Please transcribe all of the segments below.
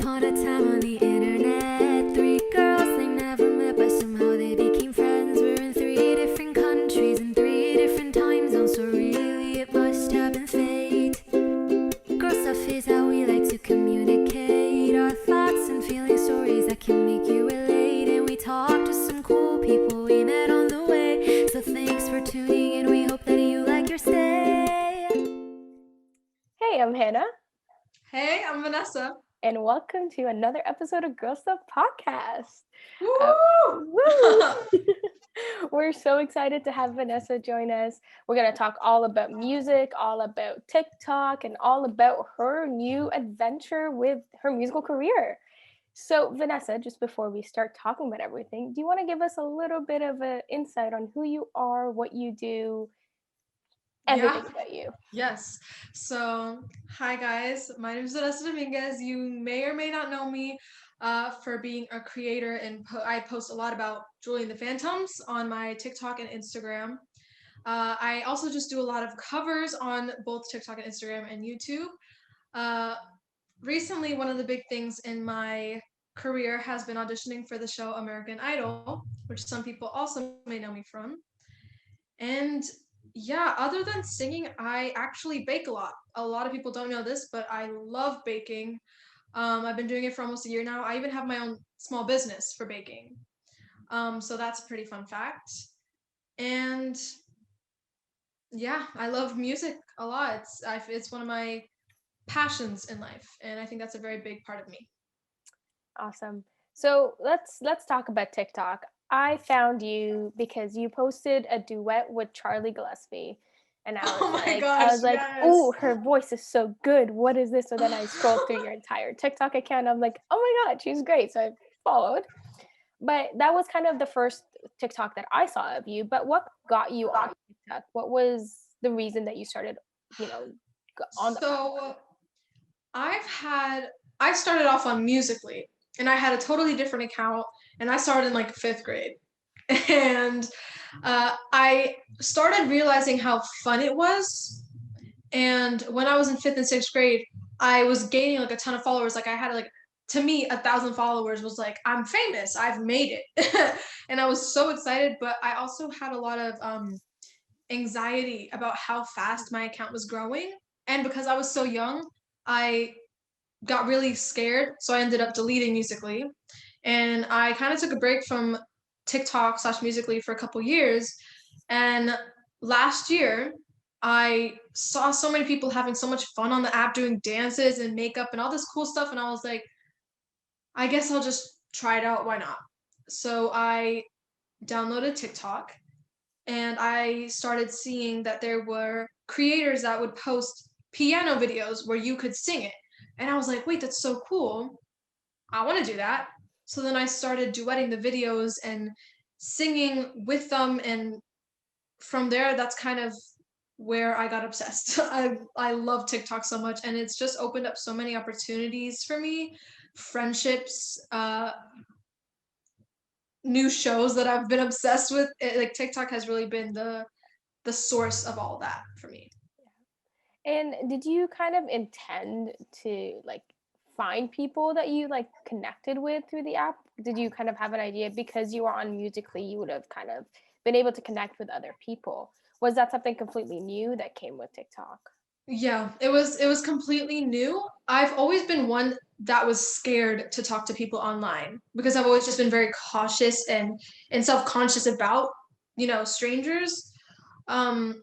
upon a time on the internet, three girls they never met, but somehow they became friends. We're in three different countries in three different time zones, so really it must have been fate. Girl stuff is how we like to communicate our thoughts and feelings, stories that can make you relate. And we talk to some cool people we met on the way. So thanks for tuning in. We hope that you like your stay. Hey, I'm Hannah. Hey, I'm Vanessa. And welcome to another episode of Girl Stuff Podcast. Woo! Woo! We're so excited to have Vanessa join us. We're going to talk all about music, all about TikTok, and all about her new adventure with her musical career. So, Vanessa, just before we start talking about everything, do you want to give us a little bit of an insight on who you are, what you do, everything about you? Yes. So, hi guys. My name is Vanessa Dominguez. You may or may not know me for being a creator, and I post a lot about Julian the Phantoms on my TikTok and Instagram. I also just do a lot of covers on both TikTok and Instagram and YouTube. Recently, one of the big things in my career has been auditioning for the show American Idol, which some people also may know me from. And yeah, other than singing, I actually bake a lot. A lot of people don't know this, but I love baking. I've been doing it for almost a year now. I even have my own small business for baking. So that's a pretty fun fact. And yeah, I love music a lot. It's one of my passions in life, and I think that's a very big part of me. Awesome. So let's talk about TikTok. I found you because you posted a duet with Charlie Gillespie. And Oh my gosh, I was like, yes. oh, her voice is so good. What is this? So then I scrolled through your entire TikTok account. I'm like, oh my God, she's great. So I followed. But that was kind of the first TikTok that I saw of you. But what got you on TikTok? What was the reason that you started, on the platform? So I started off on Musically, and I had a totally different account, and I started in like 5th grade. And I started realizing how fun it was. And when I was in 5th and 6th grade, I was gaining like a ton of followers. Like I had like, to me, 1,000 followers was like, I'm famous, I've made it. And I was so excited, but I also had a lot of anxiety about how fast my account was growing. And because I was so young, I got really scared. So I ended up deleting Musically. And I kind of took a break from TikTok/Musically for a couple years. And last year, I saw so many people having so much fun on the app doing dances and makeup and all this cool stuff. And I was like, I guess I'll just try it out. Why not? So I downloaded TikTok, and I started seeing that there were creators that would post piano videos where you could sing it. And I was like, wait, that's so cool. I want to do that. So then I started duetting the videos and singing with them. And from there, that's kind of where I got obsessed. I love TikTok so much, and it's just opened up so many opportunities for me, friendships, new shows that I've been obsessed with. Like TikTok has really been the source of all that for me. And did you kind of intend to find people that you connected with through the app? Did you kind of have an idea because you were on Musically, you would have kind of been able to connect with other people? Was that something completely new that came with TikTok? Yeah, it was completely new. I've always been one that was scared to talk to people online because I've always just been very cautious and self-conscious about, strangers. Um,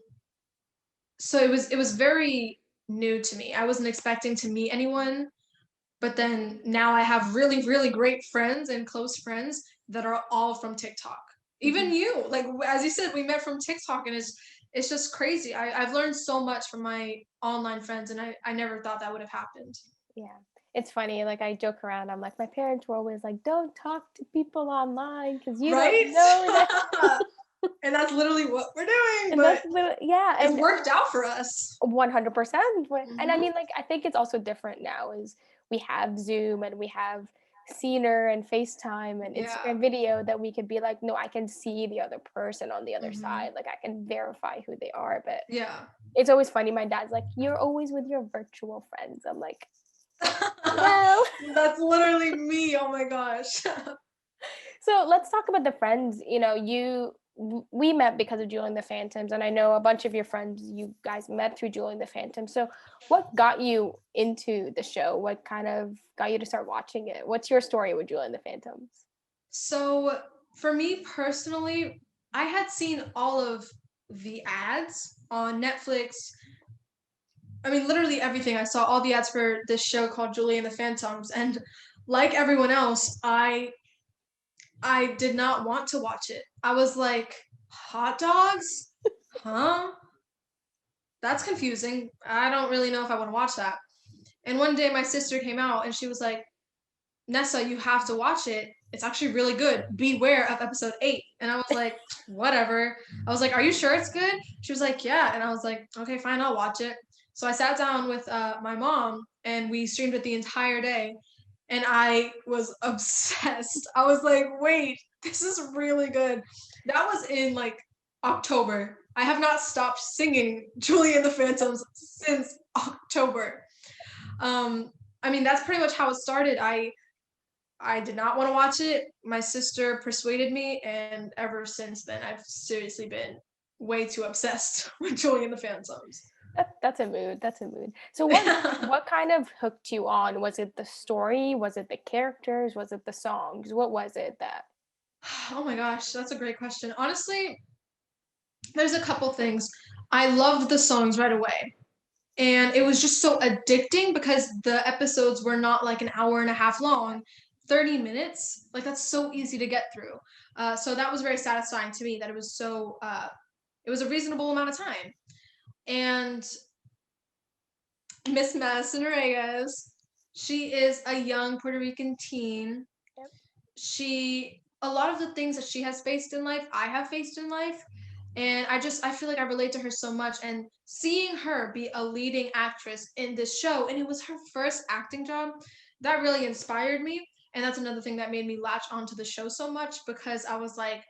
so it was very new to me. I wasn't expecting to meet anyone, but then now I have really, really great friends and close friends that are all from TikTok. Even you, like as you said, we met from TikTok, and it's just crazy. I've learned so much from my online friends, and I never thought that would have happened. Yeah. It's funny, I joke around. I'm like, my parents were always like, don't talk to people online because you Right? don't know that. And that's literally what we're doing. And But yeah, it's and worked out for us. 100%. And I Mhm. mean, I think it's also different now is we have Zoom and we have Scener and FaceTime and Yeah. Instagram video that we could be like, no, I can see the other person on the other Mhm. side. I can verify who they are. But Yeah. it's always funny. My dad's like, you're always with your virtual friends. I'm like, Well, That's literally me. Oh my gosh. so let's talk about the friends. We met because of Julian the Phantoms, and I know a bunch of your friends, you guys met through Julian the Phantom. So what got you into the show? What kind of got you to start watching it? What's your story with Julian the Phantoms? So for me personally, I had seen all of the ads on Netflix. I mean, literally everything. I saw all the ads for this show called Julian the Phantoms, and like everyone else, I did not want to watch it. I was like, hot dogs? Huh? That's confusing. I don't really know if I want to watch that. And one day my sister came out and she was like, Nessa, you have to watch it. It's actually really good. Beware of episode 8. And I was like, whatever. I was like, are you sure it's good? She was like, yeah. And I was like, okay, fine, I'll watch it. So I sat down with my mom and we streamed it the entire day. And I was obsessed. I was like, wait, this is really good. That was in like October. I have not stopped singing Julie and the Phantoms since October. I mean, that's pretty much how it started. I did not want to watch it. My sister persuaded me, and ever since then, I've seriously been way too obsessed with Julie and the Phantoms. That's a mood. That's a mood. So what kind of hooked you on? Was it the story? Was it the characters? Was it the songs? What was it that? Oh my gosh, that's a great question. Honestly, there's a couple things. I loved the songs right away. And it was just so addicting because the episodes were not like an hour and a half long. 30 minutes, like that's so easy to get through. So that was very satisfying to me that it was a reasonable amount of time. And Miss Madison Reyes, she is a young Puerto Rican teen. Yep. A lot of the things that she has faced in life, I have faced in life. And I feel like I relate to her so much. And seeing her be a leading actress in this show, and it was her first acting job, that really inspired me. And that's another thing that made me latch onto the show so much because I was like,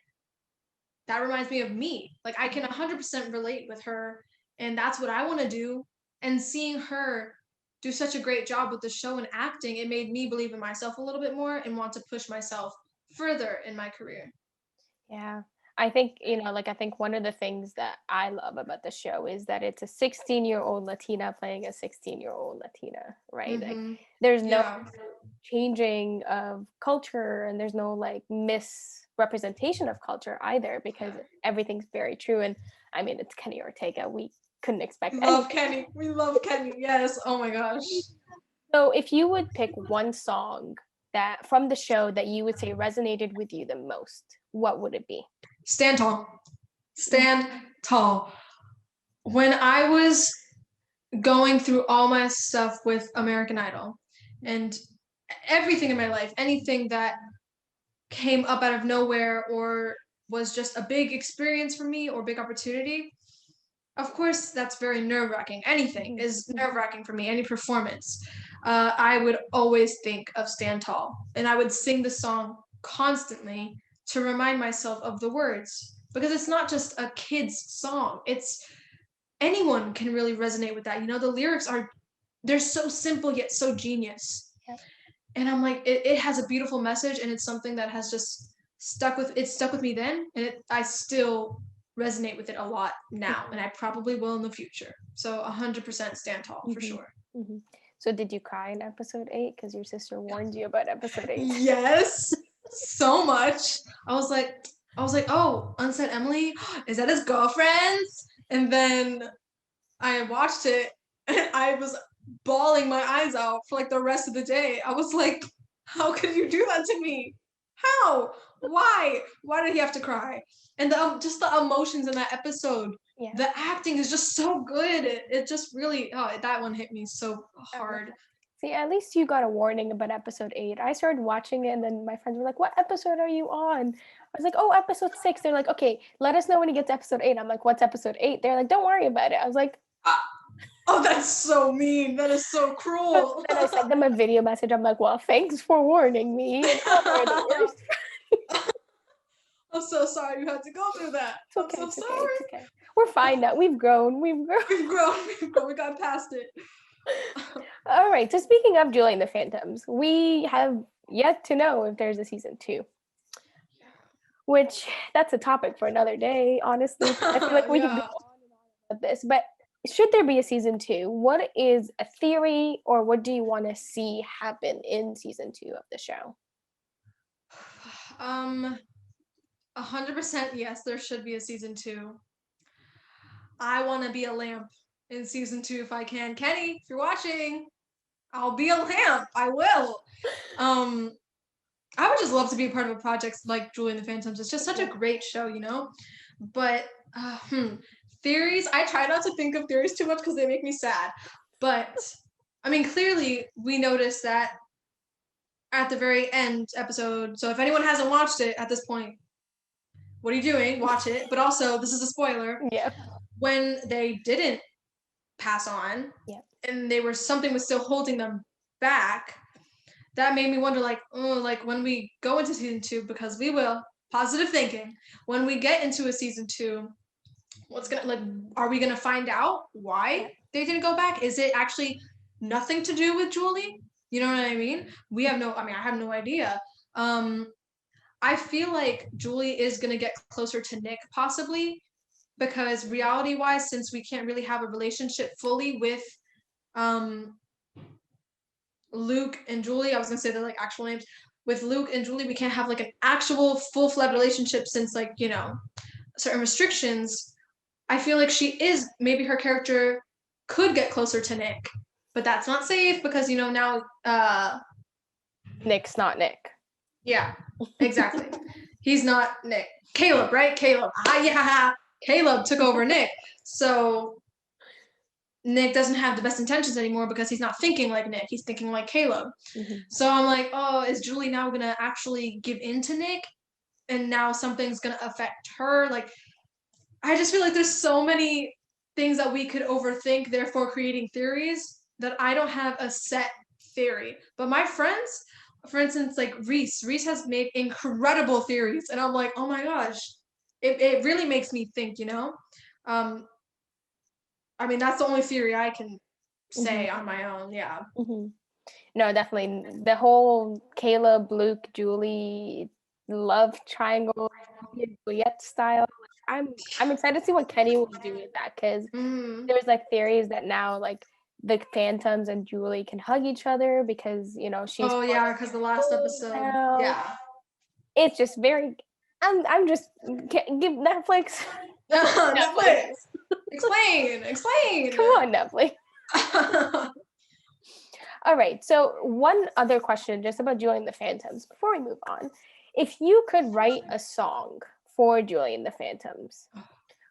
that reminds me of me. Like I can 100% relate with her, and that's what I want to do. And seeing her do such a great job with the show and acting, it made me believe in myself a little bit more and want to push myself further in my career. Yeah. I think, I think one of the things that I love about the show is that it's a 16-year-old Latina playing a 16-year-old Latina, right? Like Mm-hmm. there's no Yeah. changing of culture and there's no like misrepresentation of culture either because everything's very true. And I mean, it's Kenny Ortega. We couldn't expect We anything. love Kenny. We love Kenny. Yes. Oh my gosh. So if you would pick one song that from the show that you would say resonated with you the most, what would it be? Stand tall. Stand tall. When I was going through all my stuff with American Idol and everything in my life, anything that came up out of nowhere or was just a big experience for me or big opportunity, of course, that's very nerve-wracking. Anything is nerve-wracking for me, any performance. I would always think of Stand Tall, and I would sing the song constantly to remind myself of the words because it's not just a kid's song. It's anyone can really resonate with that. The lyrics they're so simple yet so genius. Yep. And I'm like, it has a beautiful message, and it's something that has just stuck with me then, and I still resonate with it a lot now, and I probably will in the future. So 100% Stand Tall for sure. Mm-hmm. So did you cry in episode 8 because your sister warned you about episode 8? Yes, so much. I was like, oh, Unsaid Emily, is that his girlfriend? And then I watched it, and I was bawling my eyes out for like the rest of the day. I was like, how could you do that to me? How? Why? Why did he have to cry? And just the emotions in that episode. Yeah. The acting is just so good. It just really, that one hit me so hard. See, at least you got a warning about episode 8. I started watching it and then my friends were like, what episode are you on? I was like, oh, episode 6. They're like, okay, let us know when he gets to episode 8. I'm like, what's episode 8? They're like, don't worry about it. I was like, oh, that's so mean. That is so cruel. Then I sent them a video message. I'm like, well, thanks for warning me. I'm so sorry you had to go through that. It's okay, I'm so it's sorry. okay, it's okay. We're fine now. We've grown. We got past it. All right. So speaking of Julian the Phantoms, we have yet to know if there's a season 2. Which that's a topic for another day, honestly. I feel like we could go Yeah. on and on about this, but should there be a season 2? What is a theory or what do you want to see happen in season 2 of the show? 100% yes, there should be a season 2. I want to be a lamp in season 2 if I can. Kenny, if you're watching, I'll be a lamp. I will. I would just love to be a part of a project like Julian the Phantoms. It's just such a great show, you know? But theories, I try not to think of theories too much because they make me sad. But I mean, clearly we noticed that at the very end episode. So if anyone hasn't watched it at this point, what are you doing? Watch it. But also, this is a spoiler. Yeah. When they didn't pass on, and something was still holding them back, that made me wonder, like, like when we go into season 2, because we will, positive thinking, when we get into a season 2, are we gonna find out why they didn't go back? Is it actually nothing to do with Julie? You know what I mean? I have no idea. I feel like Julie is gonna get closer to Nick, possibly, because reality-wise, since we can't really have a relationship fully with Luke and Julie, I was gonna say they're like actual names. With Luke and Julie, we can't have like an actual full-fledged relationship since, like, you know, certain restrictions. I feel like maybe her character could get closer to Nick, but that's not safe because, you know, now Nick's not Nick. Yeah, exactly. He's not Nick. Caleb, right? Caleb. Yeah. Caleb took over Nick. So Nick doesn't have the best intentions anymore because he's not thinking like Nick. He's thinking like Caleb. Mm-hmm. So I'm like, oh, is Julie now going to actually give in to Nick? And now something's going to affect her? Like, I just feel like there's so many things that we could overthink, therefore creating theories, that I don't have a set theory. But my friends, for instance, like Reese has made incredible theories. And I'm like, oh my gosh, it really makes me think, you know? I mean, that's the only theory I can say on my own. Yeah. Mm-hmm. No, definitely. The whole Caleb, Luke, Julie love triangle, Juliet style. I'm excited to see what Kenny will do with that, because there's like theories that now like the Phantoms and Julie can hug each other because, you know, she's because the last episode now. Yeah, it's just very I'm just give Netflix Netflix. Explain come on, Netflix. All right, so one other question just about Julian the Phantoms before we move on. If you could write a song for Julian the Phantoms,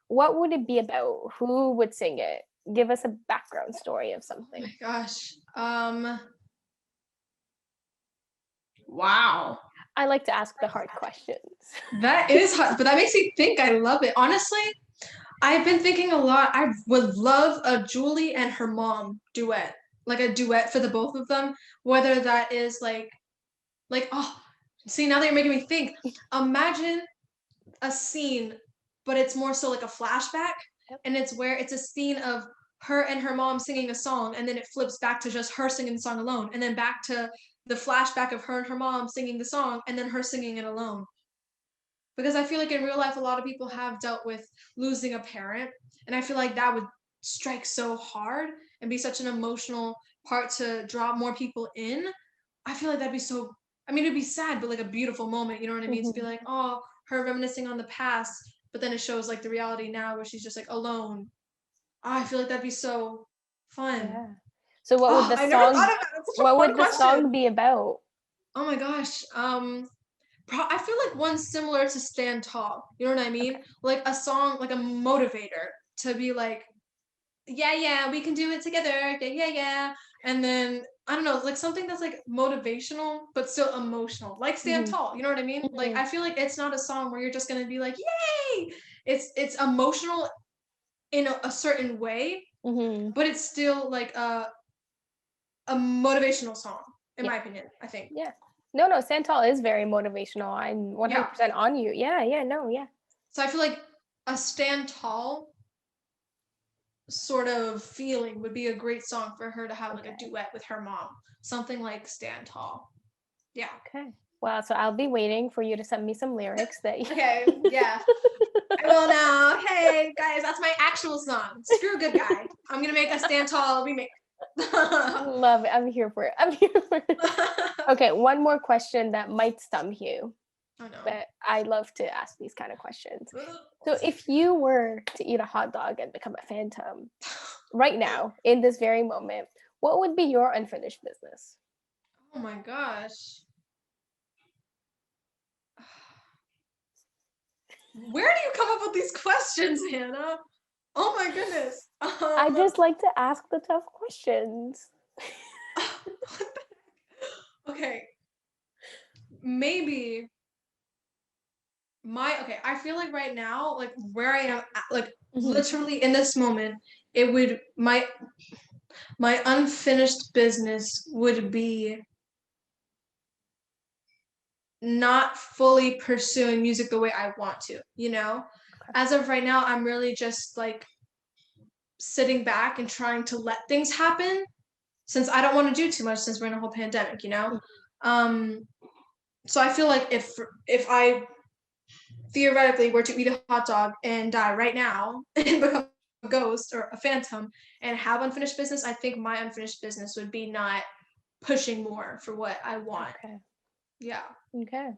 what would it be about? Who would sing it? Give us a background story of something. Oh my gosh. Wow. I like to ask the hard questions. That is hard, but that makes me think. I love it. Honestly, I've been thinking a lot. I would love a Julie and her mom duet, like a duet for the both of them. Whether that is like, oh, see, now that you're making me think, imagine a scene, but it's more so like a flashback, and it's where it's a scene of her and her mom singing a song, and then it flips back to just her singing the song alone, and then back to the flashback of her and her mom singing the song, and then her singing it alone. Because I feel like in real life, a lot of people have dealt with losing a parent, and I feel like that would strike so hard and be such an emotional part to draw more people in. I feel like that'd be so, I mean, it'd be sad, but like a beautiful moment, you know what I mean? To be like, oh, her reminiscing on the past, but then it shows like the reality now where she's just like alone. Oh, I feel like that'd be so fun. Yeah. So what would the I never song thought of that. That's such a what hard would the question. song be about? Oh my gosh. I feel like one similar to Stand Tall. You know what I mean? Okay. Like a song, like a motivator to be like, yeah, we can do it together. Yeah. And then I don't know, like something that's like motivational but still emotional, like Stand Tall. You know what I mean? Like I feel like it's not a song where you're just gonna be like, yay! It's emotional in a certain way, but it's still like a motivational song, in my opinion. I think. Yeah. No, Santal is very motivational. I'm 100% on you. Yeah. So I feel like a Stand Tall sort of feeling would be a great song for her to have like a duet with her mom. Something like Stand Tall. Yeah. Okay. Wow. So I'll be waiting for you to send me some lyrics that you. Okay, yeah. I will now. Hey guys, that's my actual song. Screw Good Guy. I'm gonna make a Stand Tall remake. Love it. I'm here for it. I'm here for it. Okay, one more question that might stump you, Oh no. but I love to ask these kind of questions. So if you were to eat a hot dog and become a phantom right now, in this very moment, what would be your unfinished business? Oh my gosh. Where do you come up with these questions, Hannah? Oh my goodness. I just like to ask the tough questions. What the heck? Okay. Maybe I feel like right now, like where I am, like literally in this moment, it would my unfinished business would be not fully pursuing music the way I want to, you know? As of right now, I'm really just like sitting back and trying to let things happen since I don't want to do too much since we're in a whole pandemic, you know? So I feel like if I theoretically were to eat a hot dog and die right now and become a ghost or a phantom and have unfinished business, I think my unfinished business would be not pushing more for what I want. Okay. Yeah. Okay.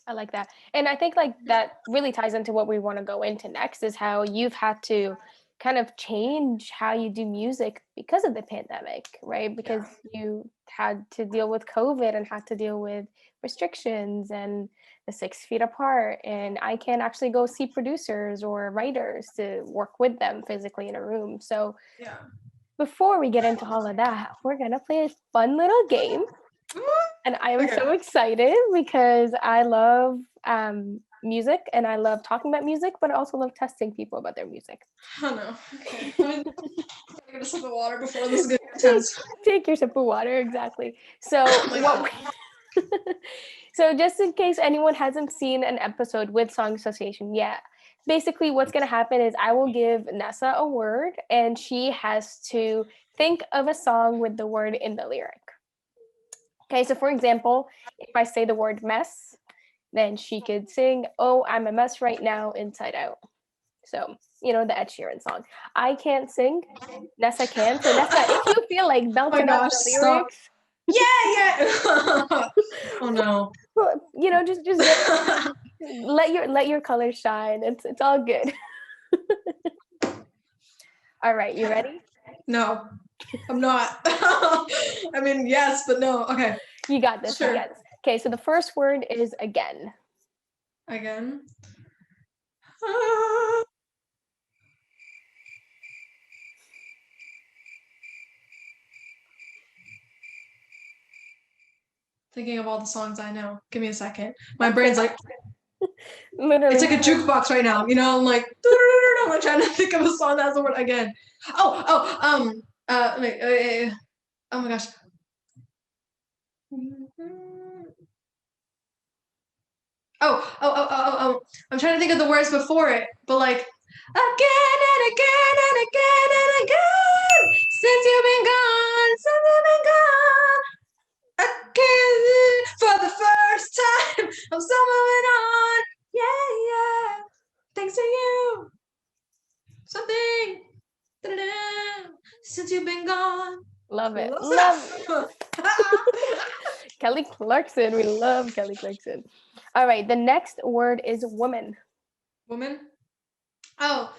I like that. And I think like that really ties into what we want to go into next is how you've had to kind of change how you do music because of the pandemic, right? Because you had to deal with COVID and had to deal with restrictions and the 6 feet apart. And I can't actually go see producers or writers to work with them physically in a room. So Yeah. before we get into all of that, we're going to play a fun little game. And I am so excited because I love music and I love talking about music, but I also love testing people about their music. Oh no. Okay. I'm gonna get a sip of water before this gets intense. Take your sip of water, exactly. So so just in case anyone hasn't seen an episode with Song Association yet, basically what's going to happen is I will give NESSA a word and she has to think of a song with the word in the lyric. Okay, so for example, if I say the word mess, then she could sing, "Oh, I'm a mess right now, inside out." So, you know, the Ed Sheeran song. I can't sing, Nessa can. So Nessa, if you feel like belting out the lyrics. Yeah. Oh no. Well, you know, just let your colors shine. It's all good. All right, you ready? No, I'm not. I mean, yes, but no. Okay. You got this. Sure. You got this. Okay, so the first word is again. Again. Thinking of all the songs I know. Give me a second. My brain's like, Literally. it's like a jukebox right now. You know, I'm like, I'm like trying to think of a song that has the word again. Oh my gosh. Oh. I'm trying to think of the words before it, but like, again and again and again and again, since you've been gone, again, for the first time, I'm still moving on, yeah, thanks to you, something, da-da-da, since you've been gone. Love it. Love it. Kelly Clarkson. We love Kelly Clarkson. All right. The next word is woman. Woman? Oh,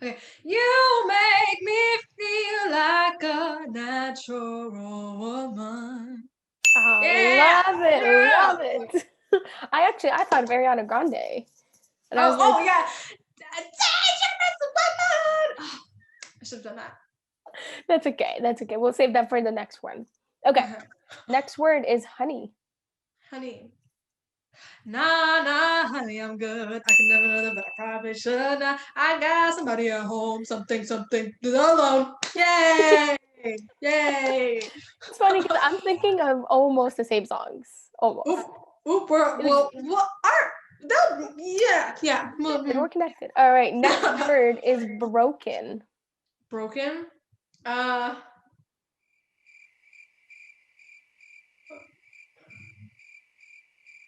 okay. You make me feel like a natural woman. Oh, Yeah, love it. girl. Love it. I thought Ariana Grande. And I was Oh yeah. I should have done that. That's okay. That's okay. We'll save that for the next one. Okay. Next word is honey. Honey. Nah, honey, I'm good. I can never know that, but I probably should. Nah, I got somebody at home. Something. Alone. Yay! Yay! It's funny because I'm thinking of almost the same songs. Almost. Oop. Well, Yeah. And we're connected. All right, next word is broken. Broken.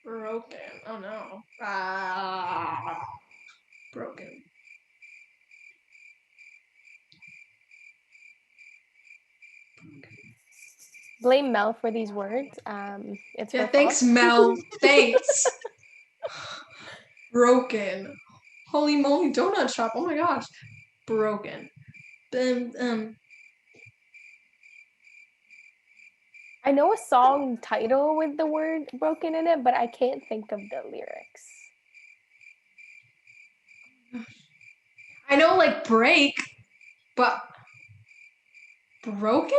Broken. Oh no. Broken. Blame Mel for these words. It's Yeah, her thanks, fault. Mel. Thanks. Broken. Holy moly, donut shop. Oh my gosh. Broken. I know a song title with the word broken in it, but I can't think of the lyrics. I know like break, but broken?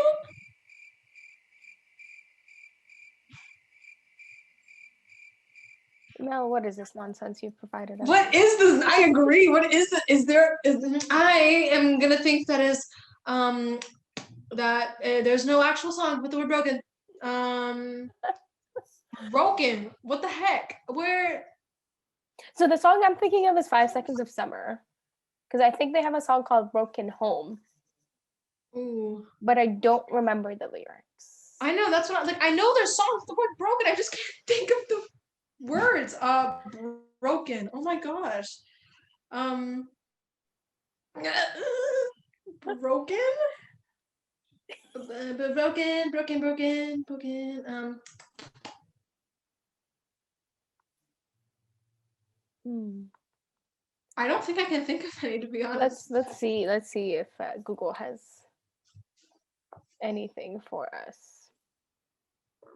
Mel, what is this nonsense you've provided us? What is this? I agree. What is it? I am gonna think that is that there's no actual song with the word broken. Broken. What the heck? Where? So the song I'm thinking of is 5 Seconds of Summer, because I think they have a song called Broken Home, Ooh. but I don't remember the lyrics. I know that's what I know there's songs with the word broken. I just can't think of the words. Broken. Oh my gosh. Broken? Broken. I don't think I can think of any, to be honest. Let's see if Google has anything for us.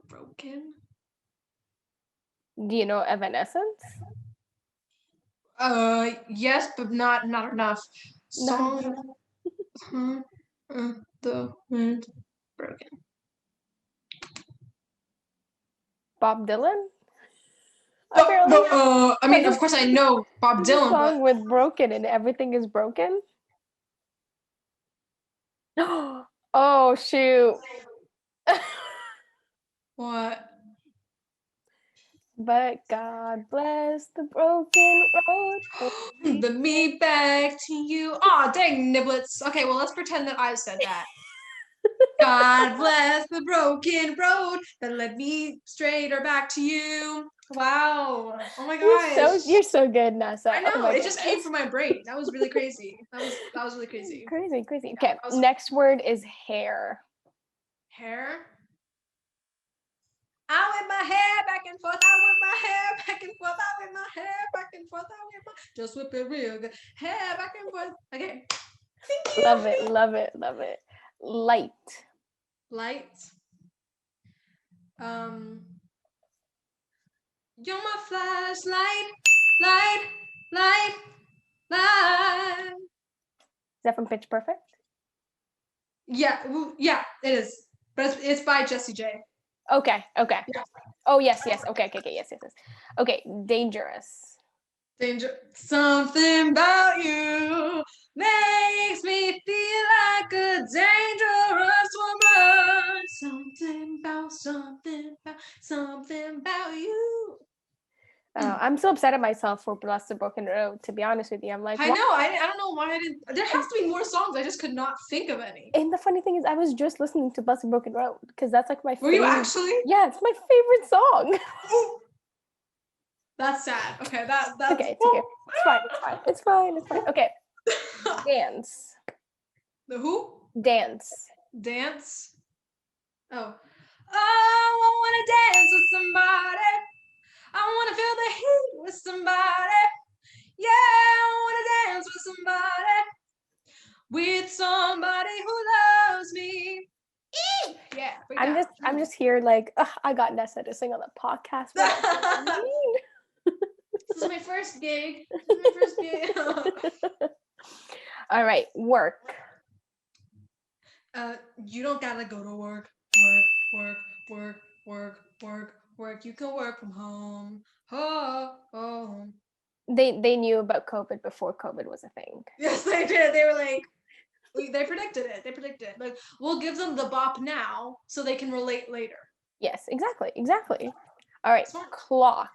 Broken? Do you know Evanescence? Yes, but not enough. Song. The wind broken. Bob Dylan? I mean, of course I know Bob Dylan, but song with broken and everything is broken. Oh shoot. what? But God bless the broken road. The me back to you. Aw, dang niblets. Okay, well, let's pretend that I said that. God bless the broken road that led me straighter back to you. Wow. Oh my gosh. You're so good, NESSA. I know. Oh my it just came goodness. from my brain. That was really crazy. That was really crazy. Crazy. Okay, next word is hair. Hair. I whip my hair back and forth. I whip my hair back and forth. I whip my hair back and forth. I whip my just whip it real good. Hair back and forth. Okay. Thank you. Love it. Light. You're my flashlight, light. Is that from Pitch Perfect? Yeah, it is. But it's by Jessie J. Okay. Yeah. Oh yes. Okay, yes. Okay, dangerous. Something about you makes me feel like a dangerous woman. Something about you. I'm so upset at myself for Bless the Broken Road, to be honest with you. I'm like, I know. I don't know why I didn't. There has to be more songs. I just could not think of any. And the funny thing is, I was just listening to Bless the Broken Road because that's like my favorite. Were you actually? Yeah, it's my favorite song. That's sad. Okay, that's okay. It's okay. It's fine. Okay. Dance. The who? Dance. Oh. I wanna dance with somebody. I wanna feel the heat with somebody. Yeah, I wanna dance with somebody who loves me. Yeah. I'm just here like I got NESSA to sing on the podcast. This is my first gig. All right, work. You don't gotta go to work. You can work from home. Home. They knew about COVID before COVID was a thing. Yes, they did. They were like, they predicted it. Like, we'll give them the bop now so they can relate later. Yes, exactly. All right, clock.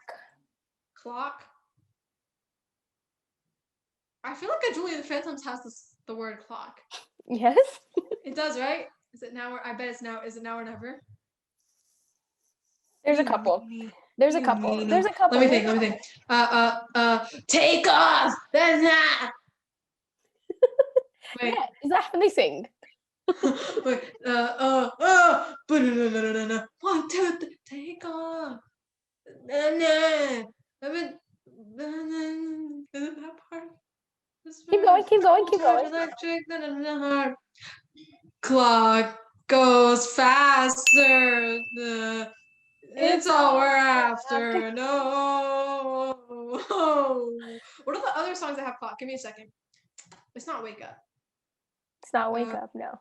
I feel like a Julian Phantoms has the word clock. Yes. It does, right? Is it now or I bet it's now. Is it now or never? There's a You couple. meanie. There's a You couple. meanie. There's a couple. Let me think. Take off. Then that. Wait. Yeah, is that how they sing? Wait. Ba-da-da-da-da-da. 1, 2, 3. Take off. Na-na. Is it that part? Keep going, keep going, keep Charge going. electric. Na-na-na. Clock goes faster. It's all we're after. No. What are the other songs that have clock? Give me a second. It's not Wake Up. It's not Wake Up, no.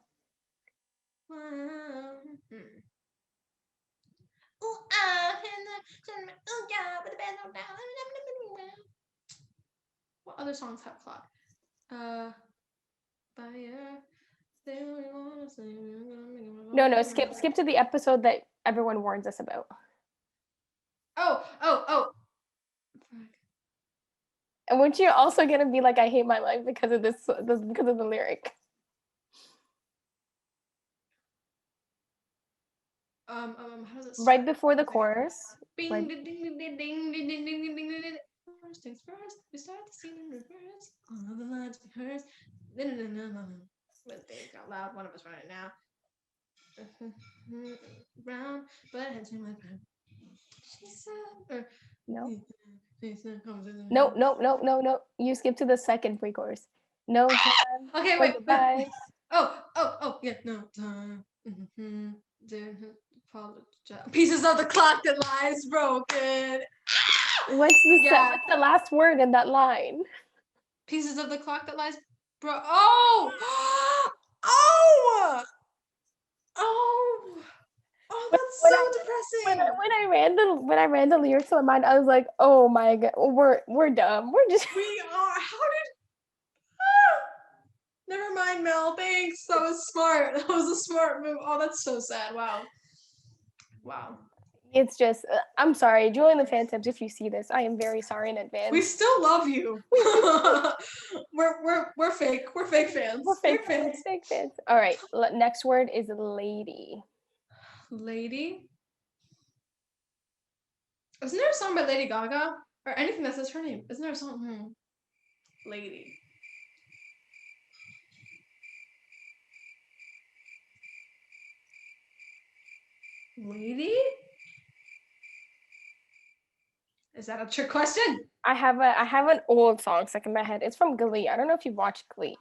What other songs have clock? Fire. No, skip to the episode that everyone warns us about. Oh. And weren't you also gonna be like, I hate my life because of this because of the lyric? How does it start? Right before the chorus. Bing, Right. ding, ding, ding, ding, ding, ding, ding, ding, ding, ding, ding. First things first, we start the scene in reverse. All of the lines rehearse. With things out loud, one of us run it now. Brown, but heads in my brown. She said, No. No. No. You skip to the second pre-chorus. No time. Okay, for wait. goodbyes. Oh, yeah, no time. Apologize. Pieces of the clock that lies broken. What's Yeah. the last word in that line? Pieces of the clock that lies Oh! Oh! That's so depressing. When I ran the lyrics to my mind, I was like, oh my god, we're dumb. We're just We are. How did? Never mind, Mel. Thanks. That was smart. That was a smart move. Oh, that's so sad. Wow. It's just I'm sorry, Julian the Phantoms, if you see this, I am very sorry in advance. We still love you. we're fake. We're fake fans. We're fake fans. All right. Next word is lady. Lady. Isn't there a song by Lady Gaga or anything that says her name? Isn't there a song? Lady. Lady? Is that a trick question? I have an old song stuck in my head. It's from Glee. I don't know if you've watched Glee.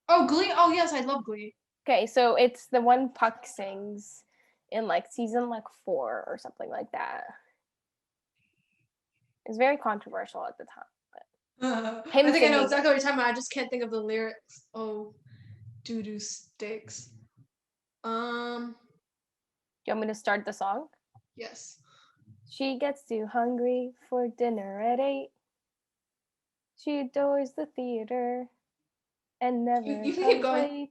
Oh, Glee. Oh, yes, I love Glee. Okay, so it's the one Puck sings in like season 4 or something like that. It's very controversial at the time. I think I know exactly what you're talking about. I just can't think of the lyrics. Oh, doo-doo sticks. Do you want me to start the song? Yes. She gets too hungry for dinner at 8. She adores the theater and never You can keep going.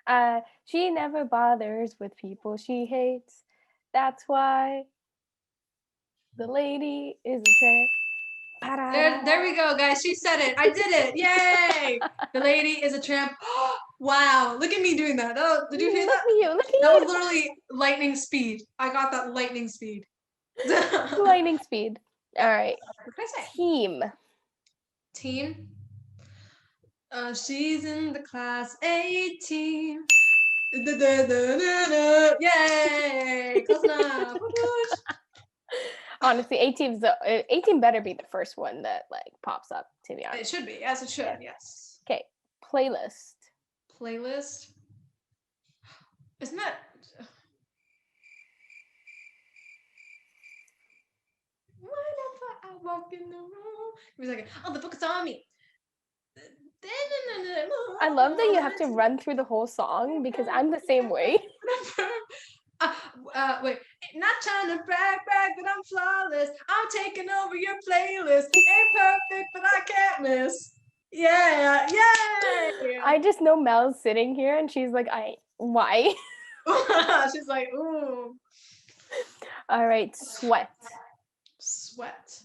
late. She never bothers with people she hates. That's why the lady is a tramp. There we go, guys. She said it. I did it. Yay! The lady is a tramp. Wow, look at me doing that. Oh, did you hear that? Look at you. That was literally lightning speed. I got that lightning speed. Lightning speed. All right. What can I say? Team. She's in the class 18. Yay! Close enough. Honestly, 18 better be the first one that like pops up, to be honest. It should be, as it should, Yeah. yes. Okay, playlist. Playlist. Isn't that? Whenever I walk in the room, it was like, oh, the book is on me. I love that you have to run through the whole song because I'm the same way. Wait, not trying to brag, but I'm flawless. I'm taking over your playlist. Ain't perfect, but I can't miss. Yeah, yay! I just know Mel's sitting here and she's like, why? She's like, ooh. All right, sweat. Sweat.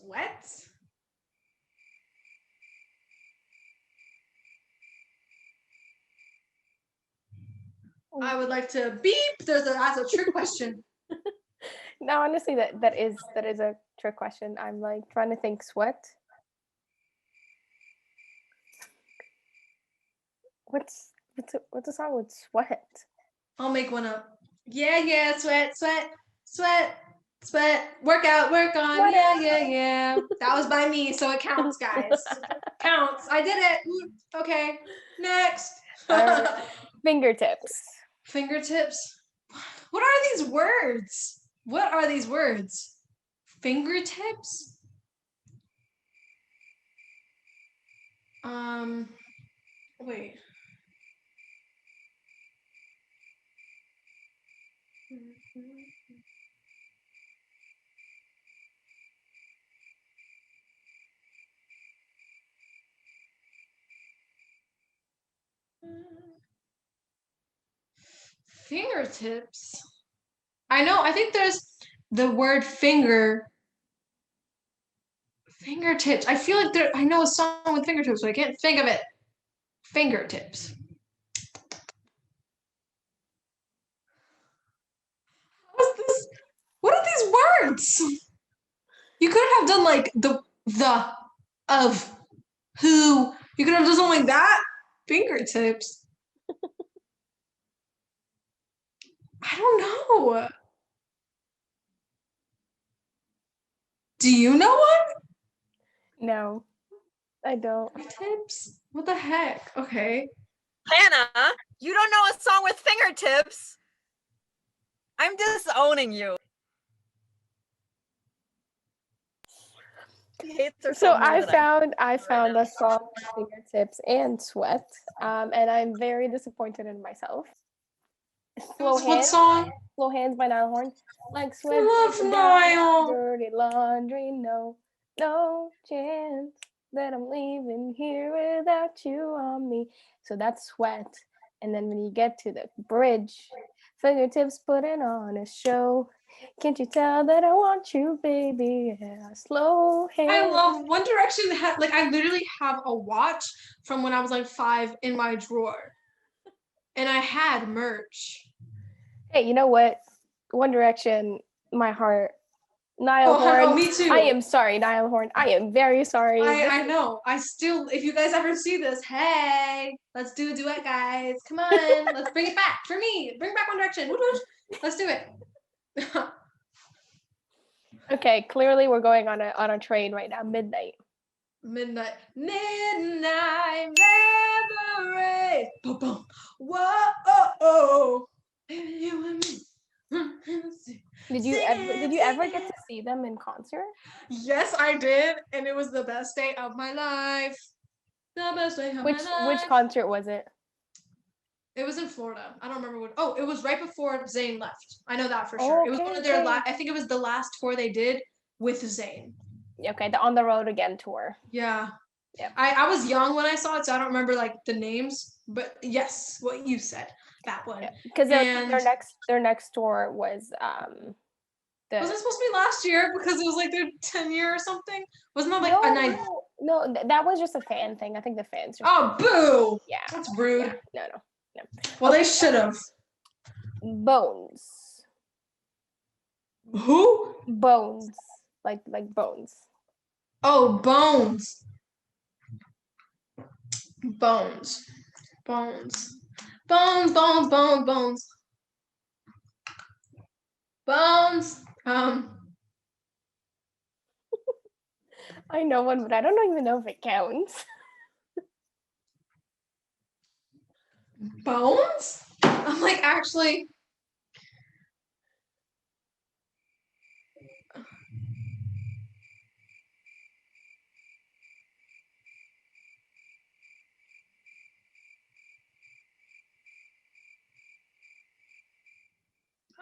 Sweat? I would like to beep. That's a trick question. No, honestly, that is a trick question. I'm like trying to think sweat. What's a song with sweat? I'll make one up. Yeah, sweat. Work on, What yeah, else? yeah. That was by me, so it counts, guys. Counts. I did it. Okay, next. Fingertips. Fingertips. What are these words? What are these words? Fingertips? Wait. Fingertips. I know, I think there's the word finger. Fingertips. I feel like I know a song with fingertips, but I can't think of it. Fingertips. What's this? What are these words? You could have done like the, of, who. You could have done something like that. Fingertips. I don't know. Do you know one? No, I don't. Fingertips? What the heck? Okay. Hannah, you don't know a song with fingertips? I'm disowning you. He hates her So more I than found a song with fingertips and sweat, and I'm very disappointed in myself. What song? Slow Hands by Niall Horn. Like sweat, Love dripping Niall. down, dirty laundry. No chance that I'm leaving here without you on me. So that's sweat. And then when you get to the bridge, fingertips putting on a show. Can't you tell that I want you, baby? Yeah, slow hands. I love One Direction. I literally have a watch from when I was like 5 in my drawer, and I had merch. Hey, you know what? One Direction, my heart. Niall Horn. Oh, me too. I am sorry, Niall Horn. I am very sorry. I know. I still, if you guys ever see this, hey, let's do a duet, guys. Come on, let's bring it back for me. Bring back One Direction. Let's do it. Okay, clearly we're going on a train right now. Midnight. Midnight reverie. Boom, boom. Whoa. Baby, you and me. Did you ever get to see them in concert? Yes, I did, and it was the best day of my life. The best day of my life. Which concert was it? It was in Florida. I don't remember what. Oh, it was right before Zayn left. I know that for sure. It was one of their I think it was the last tour they did with Zayn. Okay, the On the Road Again tour. Yeah. Yep. I was young when I saw it, so I don't remember like the names, but yes, what you said, that one. Because their next tour was Was it supposed to be last year because it was like their 10-year or something? Wasn't that like a night? No, that was just a fan thing. I think the fans. Oh, boo! Yeah, that's rude. Yeah. No. Well, they should have. Bones. Who? Bones, like bones. Oh, Bones. Bones. I know one, but I don't even know if it counts. Bones? I'm like, actually.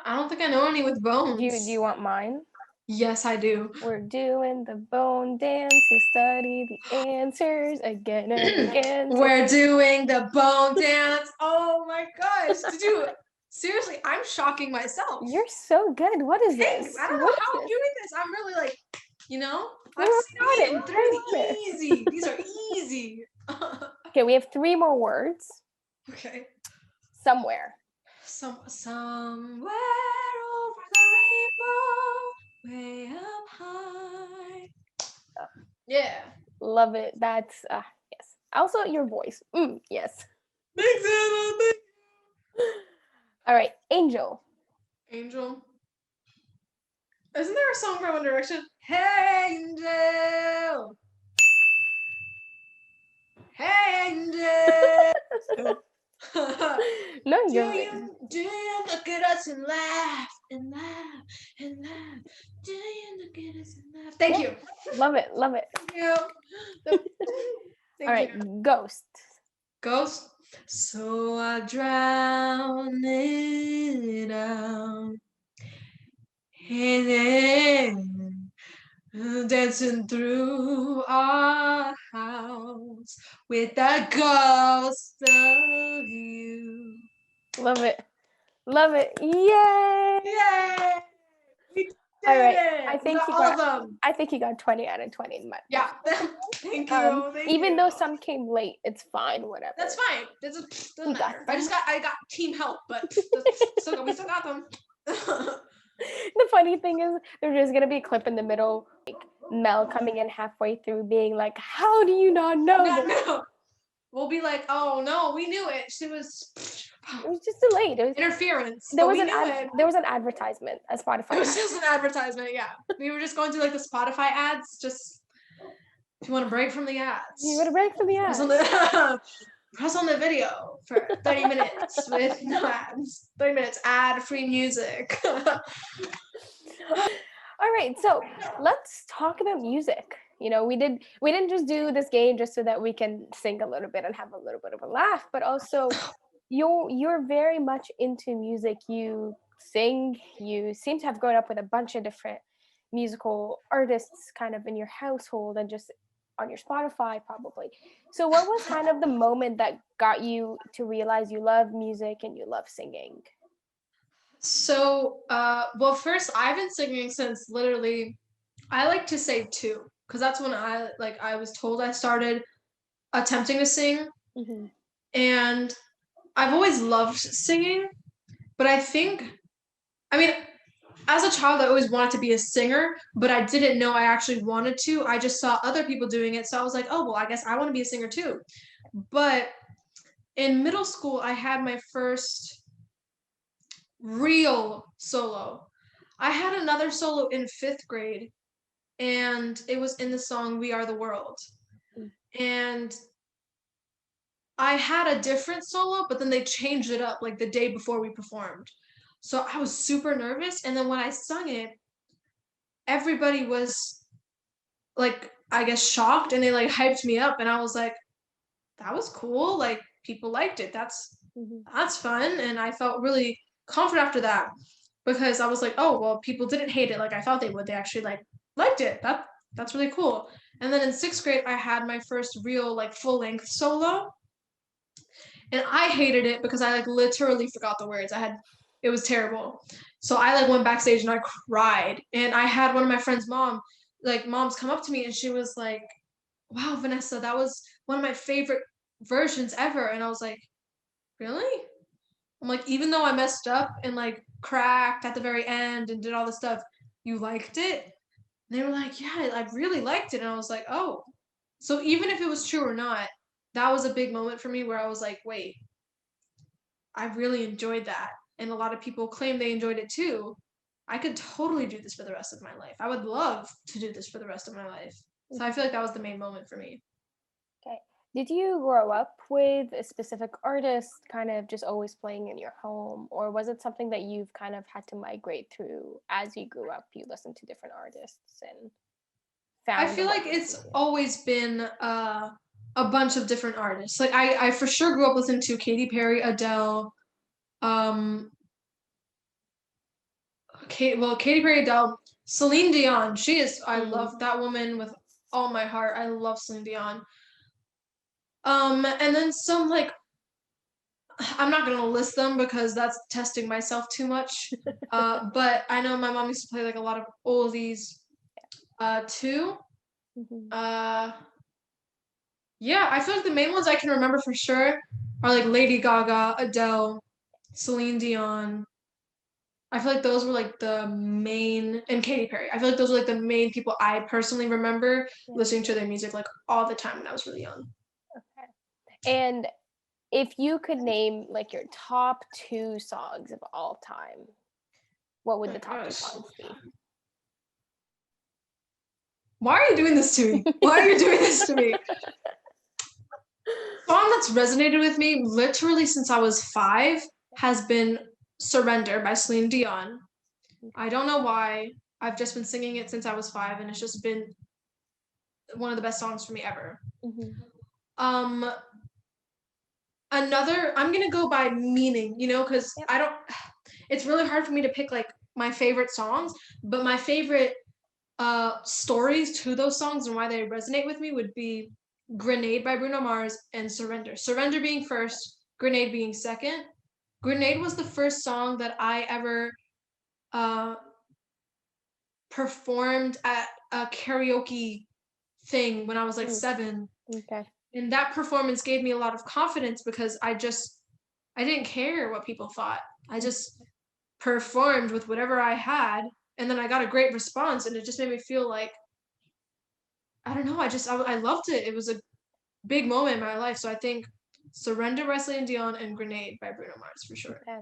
I don't think I know any with bones. Do you want mine? Yes, I do. We're doing the bone dance. You study the answers again and again. We're doing the bone dance. Oh my gosh. Seriously, I'm shocking myself. You're so good. What is this? I don't know how I'm doing this. I'm really like, You know, We're I'm on it, speeding we're through right on the it. easy. These are easy. Okay, we have 3 more words. Okay. Somewhere. Somewhere over the rainbow, way up high. Yeah. Love it. That's yes. Also your voice. Yes. Thanks, Anna. Thank All right, Angel. Angel. Isn't there a song by One Direction? Hey, Angel. Hey, Angel. No, do you're you look at us and laugh and laugh and laugh? Do you look at us and laugh? Thank you. love it. Love it. Thank you. Thank All right, you. Ghost. Ghost. So I drown it out. And then dancing through our house with the ghost of you. Love it. Love it. Yay! Yay! We did All right. it! I think got you all of got them. I think you got 20 out of 20 in my Yeah. Thank you. Thank even you. though some came late, it's fine, whatever. That's fine. Doesn't We got matter. I got team help, but we still got them. The funny thing is there's just gonna be a clip in the middle, like Mel coming in halfway through being like, how do you not know this? No. We'll be like, oh no, we knew it. She was It was just delayed. It was interference. there but was we an knew it. there was an advertisement, a Spotify It was ad. just an advertisement, yeah. We were just going through like the Spotify ads, just if you want to break from the ads. You got a break from the Press ad. on the, press on the video for 30 minutes with no ads. 30 minutes ad-free music. All right, so let's talk about music. You know, we didn't just do this game just so that we can sing a little bit and have a little bit of a laugh, but also you're very much into music. You sing, you seem to have grown up with a bunch of different musical artists kind of in your household and just on your Spotify probably. So what was kind of the moment that got you to realize you love music and you love singing? So, well, first, I've been singing since literally, I like to say 2, because that's when I was told I started attempting to sing, Mm-hmm. and I've always loved singing, but I mean, as a child, I always wanted to be a singer, but I didn't know I actually wanted to. I just saw other people doing it, so I was like, oh, well, I guess I want to be a singer too. But in middle school, I had my first real solo. I had another solo in 5th grade, and it was in the song We Are the World. And I had a different solo, but then they changed it up like the day before we performed. So I was super nervous, and then when I sung it, everybody was like, I guess, shocked, and they like hyped me up, and I was like, that was cool. Like, people liked it. That's fun. And I felt really confident after that, because I was like, oh, well, people didn't hate it like I thought they would. They actually liked it. That's really cool. And then in 6th grade, I had my first real like full-length solo, and I hated it because I like literally forgot the words. It was terrible. So I like went backstage and I cried. And I had one of my friends' moms come up to me, and she was like, wow, Vanessa, that was one of my favorite versions ever. And I was like, really? I'm like, even though I messed up and like cracked at the very end and did all this stuff, you liked it? And they were like, yeah, I really liked it. And I was like, oh. So even if it was true or not, that was a big moment for me where I was like, wait, I really enjoyed that. And a lot of people claim they enjoyed it too. I could totally do this for the rest of my life. I would love to do this for the rest of my life. So I feel like that was the main moment for me. Okay. Did you grow up with a specific artist kind of just always playing in your home, or was it something that you've kind of had to migrate through as you grew up? You listened to different artists and found I feel like it's always been a bunch of different artists. Like I for sure grew up listening to Katy Perry, Adele, Katy Perry, Adele, Celine Dion. I love that woman with all my heart. I love Celine Dion. And then some like, I'm not gonna list them because that's testing myself too much. But I know my mom used to play like a lot of oldies. Two. Mhm. Yeah, I feel like the main ones I can remember for sure are like Lady Gaga, Adele, Celine Dion. I feel like those were like the main, and Katy Perry. I feel like those were like the main people I personally remember Yeah. listening to their music like all the time when I was really young. Okay. And if you could name like your top 2 songs of all time, what would Oh the my top 2 gosh. songs be? Why are you doing this to me? Why are you doing this to me? Song that's resonated with me literally since I was 5 has been Surrender by Celine Dion. I don't know why. I've just been singing it since I was 5 and it's just been one of the best songs for me ever. Mhm. Um Another, I'm gonna go by meaning, because Yep. I don't, it's really hard for me to pick like my favorite songs, but my favorite stories to those songs and why they resonate with me would be Grenade by Bruno Mars and Surrender. Surrender being first, Grenade being second. Grenade was the first song that I ever uh, performed at a karaoke thing when I was like Mm. 7. Okay. And that performance gave me a lot of confidence because I didn't care what people thought. I just performed with whatever I had, and then I got a great response, and it just made me feel like I don't know. I loved it. It was a big moment in my life. So I think Surrender by Celine Dion and Grenade by Bruno Mars for sure. Okay.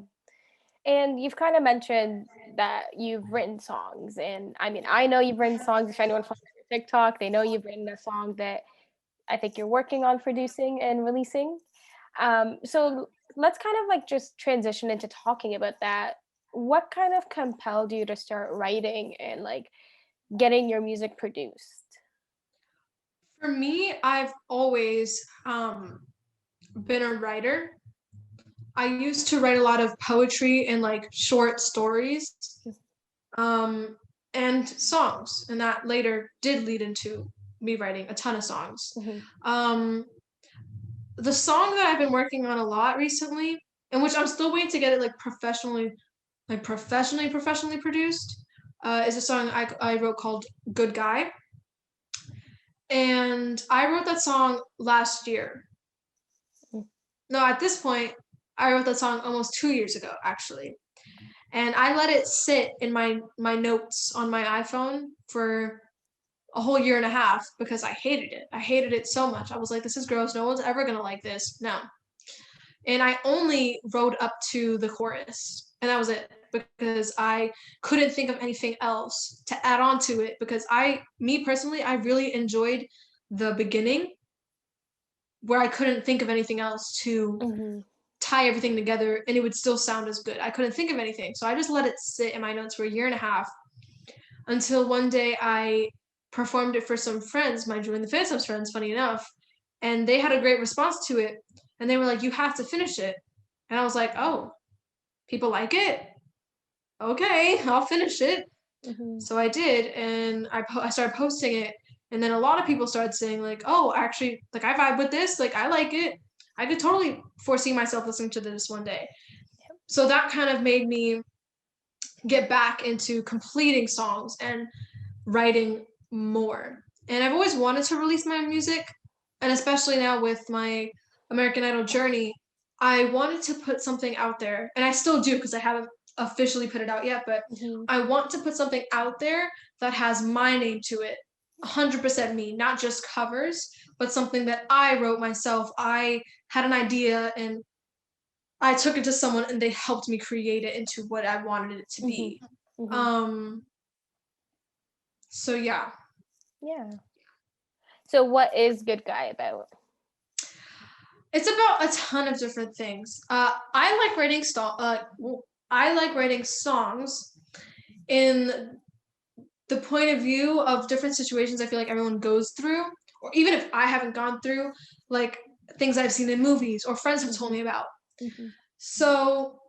And you've kind of mentioned that you've written songs, and I mean, I know you've written songs. If anyone follows your TikTok, they know you've written a song that I think you're working on producing and releasing. So let's kind of like just transition into talking about that. What kind of compelled you to start writing and like getting your music produced? For me, I've always been a writer. I used to write a lot of poetry and like short stories, um, and songs, and that later did lead into me writing a ton of songs. Mhm. Um, the song that I've been working on a lot recently, and which I'm still waiting to get it like professionally produced, is a song I wrote called "Good Guy," and I wrote that song last year. Mm. No, at this point, I wrote that song almost 2 years ago, actually, and I let it sit in my notes on my iPhone for a whole year and a half because I hated it. I hated it so much. I was like, this is gross. No one's ever gonna like this. No. And I only wrote up to the chorus, and that was it because I couldn't think of anything else to add on to it because me personally, I really enjoyed the beginning where I couldn't think of anything else to Mhm. tie everything together and it would still sound as good. I couldn't think of anything. So I just let it sit in my notes for a year and a half until one day I performed it for some friends, my Julian the Phantom's friends, funny enough, and they had a great response to it. And they were like, "You have to finish it." And I was like, "Oh, people like it? Okay, I'll finish it." Mhm. So I did, and I started posting it, and then a lot of people started saying like, "Oh, actually, like I vibe with this. Like I like it. I could totally foresee myself listening to this one day." So that kind of made me get back into completing songs and writing more. And I've always wanted to release my music, and especially now with my American Idol journey, I wanted to put something out there, and I still do because I haven't officially put it out yet, but Mhm. I want to put something out there that has my name to it. 100% me, not just covers, but something that I wrote myself. I had an idea and I took it to someone and they helped me create it into what I wanted it to Mhm. be. Mhm. Um so yeah. Yeah. So what is Good Guy about? It's about a ton of different things. I like writing I like writing songs in the point of view of different situations I feel like everyone goes through, or even if I haven't gone through, like things I've seen in movies or friends have told Mhm. me about. Mhm. So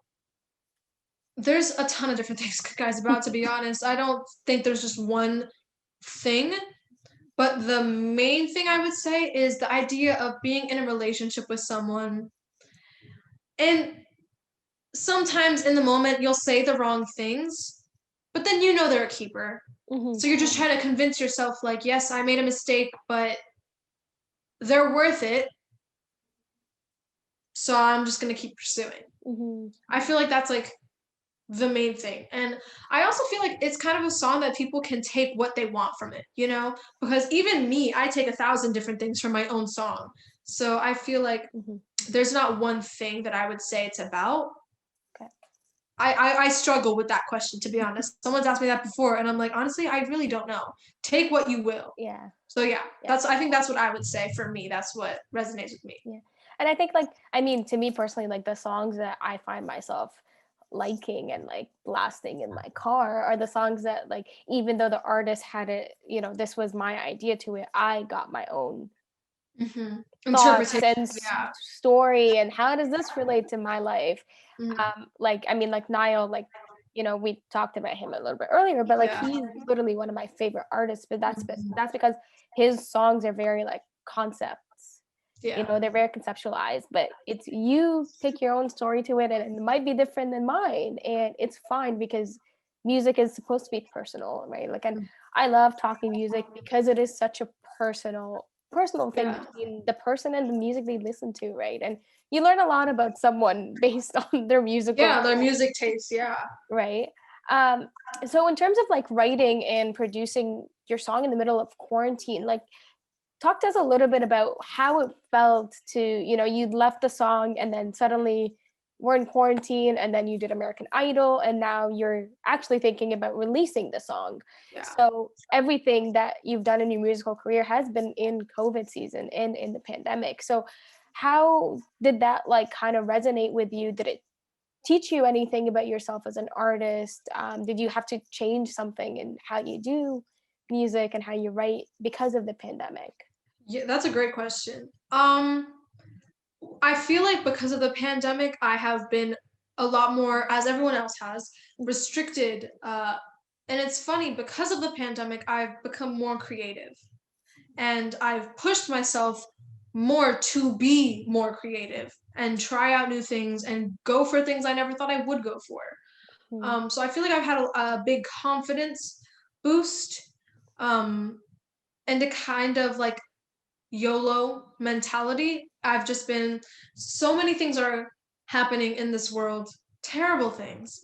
there's a ton of different things, guys, about to be honest. I don't think there's just one thing, but the main thing I would say is the idea of being in a relationship with someone and sometimes in the moment you'll say the wrong things, but then you know they're a keeper. So you're just trying to convince yourself like, yes, I made a mistake, but they're worth it. So I'm just going to keep pursuing. I feel like that's like the main thing. And I also feel like it's kind of a song that people can take what they want from it, you know? Because even me, I take 1,000 different things from my own song. So I feel like there's not one thing that I would say it's about. Okay. I struggle with that question, to be honest. Someone's asked me that before, and I'm like, honestly, I really don't know. Take what you will. Yeah. So yeah, I think that's what I would say for me. That's what resonates with me. Yeah. And I think like, I mean, to me personally, like the songs that I find myself liking and like blasting in my car are the songs that like, even though the artist had it, you know, this was my idea to it, I got my own thoughts and story and how does this relate to my life. Like, I mean, like Niall, like, you know, we talked about him a little bit earlier, but like he's literally one of my favorite artists, but that's because his songs are very like concepts. You know, they're very conceptualized, but it's you pick your own story to it, and it might be different than mine, and it's fine because music is supposed to be personal, right? Like, and I love talking music because it is such a personal thing between the person and the music they listen to, right? And you learn a lot about someone based on their musical their music taste, right? So in terms of like writing and producing your song in the middle of quarantine, like talk to us a little bit about how it felt to, you know, you left the song and then suddenly we're in quarantine and then you did American Idol and now you're actually thinking about releasing the song. So everything that you've done in your musical career has been in COVID season and in the pandemic. So how did that like kind of resonate with you? Did it teach you anything about yourself as an artist? Did you have to change something in how you do music and how you write because of the pandemic? Yeah, that's a great question. I feel like because of the pandemic, I have been a lot more, as everyone else has, restricted. And it's funny, because of the pandemic, I've become more creative. And I've pushed myself more to be more creative and try out new things and go for things I never thought I would go for. So I feel like I've had a big confidence boost, and a kind of like YOLO mentality. I've just been, so many things are happening in this world, terrible things.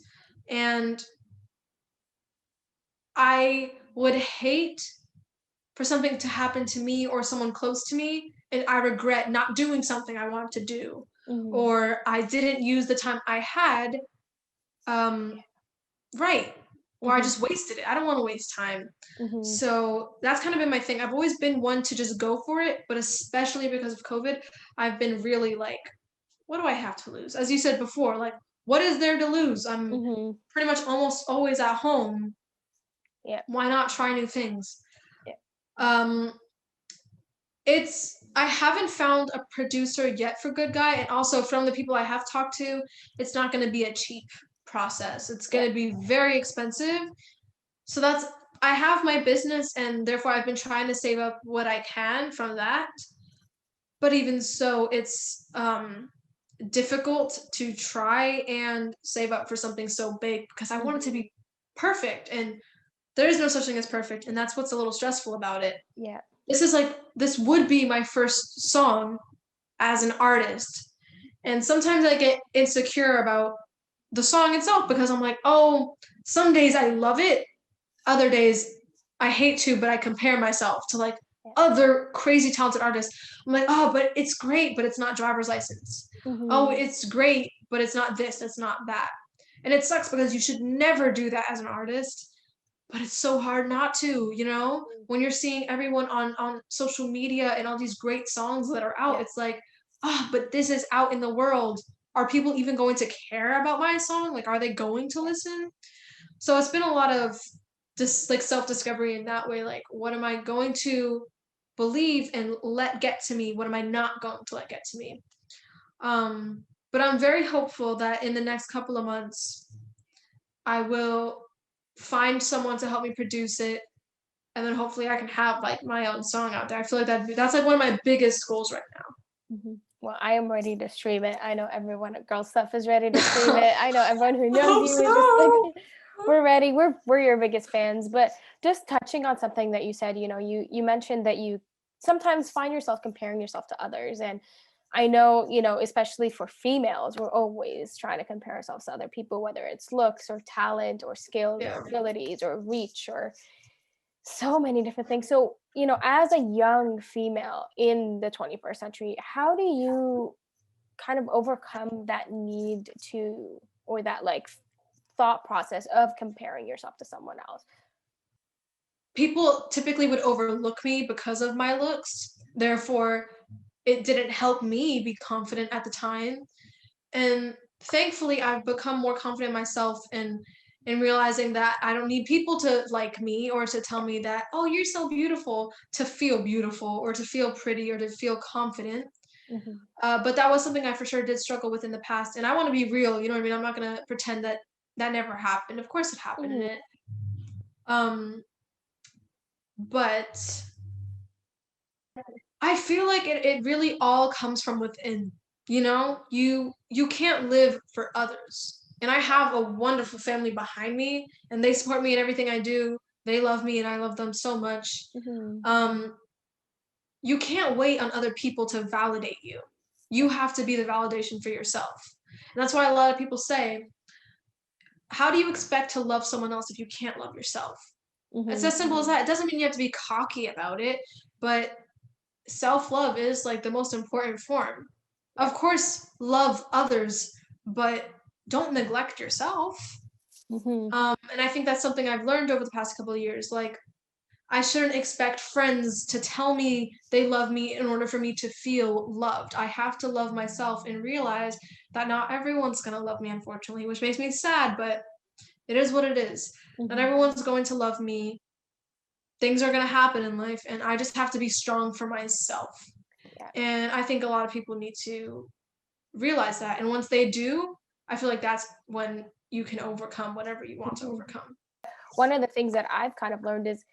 And I would hate for something to happen to me or someone close to me, and I regret not doing something I wanted to do, or I didn't use the time I had, right, or I just wasted it. I don't want to waste time. So that's kind of been my thing. I've always been one to just go for it, but especially because of COVID, I've been really like, what do I have to lose? As you said before, like, what is there to lose? I'm pretty much almost always at home. Why not try new things? I haven't found a producer yet for Good Guy, and also from the people I have talked to, it's not going to be a cheap process. It's going to be very expensive. So I have my business, and therefore I've been trying to save up what I can from that. But even so, it's difficult to try and save up for something so big because I want it to be perfect, and there is no such thing as perfect, and that's what's a little stressful about it. This would be my first song as an artist, and sometimes I get insecure about the song itself because I'm like, oh, some days I love it, other days I hate to, but I compare myself to like other crazy talented artists. I'm like, oh, but it's great, but it's not driver's license. Oh, it's great, but it's not this, it's not that. And it sucks because you should never do that as an artist, but it's so hard not to, you know? When you're seeing everyone on social media and all these great songs that are out, it's like, oh, but this is out in the world. Are people even going to care about my song? Like, are they going to listen? So it's been a lot of just like self-discovery in that way. Like, what am I going to believe and let get to me? What am I not going to let get to me? But I'm very hopeful that in the next couple of months, I will find someone to help me produce it, and then hopefully I can have like my own song out there. I feel like that's like one of my biggest goals right now. Well, I am ready to stream it. I know everyone at Girl Stuff is ready to stream it. I know everyone who knows you is just like We're ready. We're your biggest fans. But just touching on something that you said, you mentioned that you sometimes find yourself comparing yourself to others. And I know, especially for females, we're always trying to compare ourselves to other people, whether it's looks or talent or skills or abilities or reach or so many different things. So, as a young female in the 21st century, how do you kind of overcome that need to, or that like thought process of comparing yourself to someone else? People typically would overlook me because of my looks. Therefore, it didn't help me be confident at the time. And thankfully, I've become more confident myself in realizing that I don't need people to like me or to tell me that, oh, you're so beautiful, to feel beautiful or to feel pretty or to feel confident. But that was something I for sure did struggle with in the past. And I want to be real, you know what I mean? I'm not going to pretend that that never happened. Of course it happened in it. But I feel like it really all comes from within. You can't live for others. And I have a wonderful family behind me, and they support me in everything I do. They love me, and I love them so much. You can't wait on other people to validate you. You have to be the validation for yourself. And that's why a lot of people say, how do you expect to love someone else if you can't love yourself? It's as simple as that. It doesn't mean you have to be cocky about it, but self-love is like the most important form. Of course, love others, but don't neglect yourself. And I think that's something I've learned over the past couple of years. Like, I shouldn't expect friends to tell me they love me in order for me to feel loved. I have to love myself and realize that not everyone's going to love me, unfortunately, which makes me sad, but it is what it is. Not everyone's going to love me. Things are going to happen in life, and I just have to be strong for myself. And I think a lot of people need to realize that. And once they do, I feel like that's when you can overcome whatever you want to overcome. One of the things that I've kind of learned is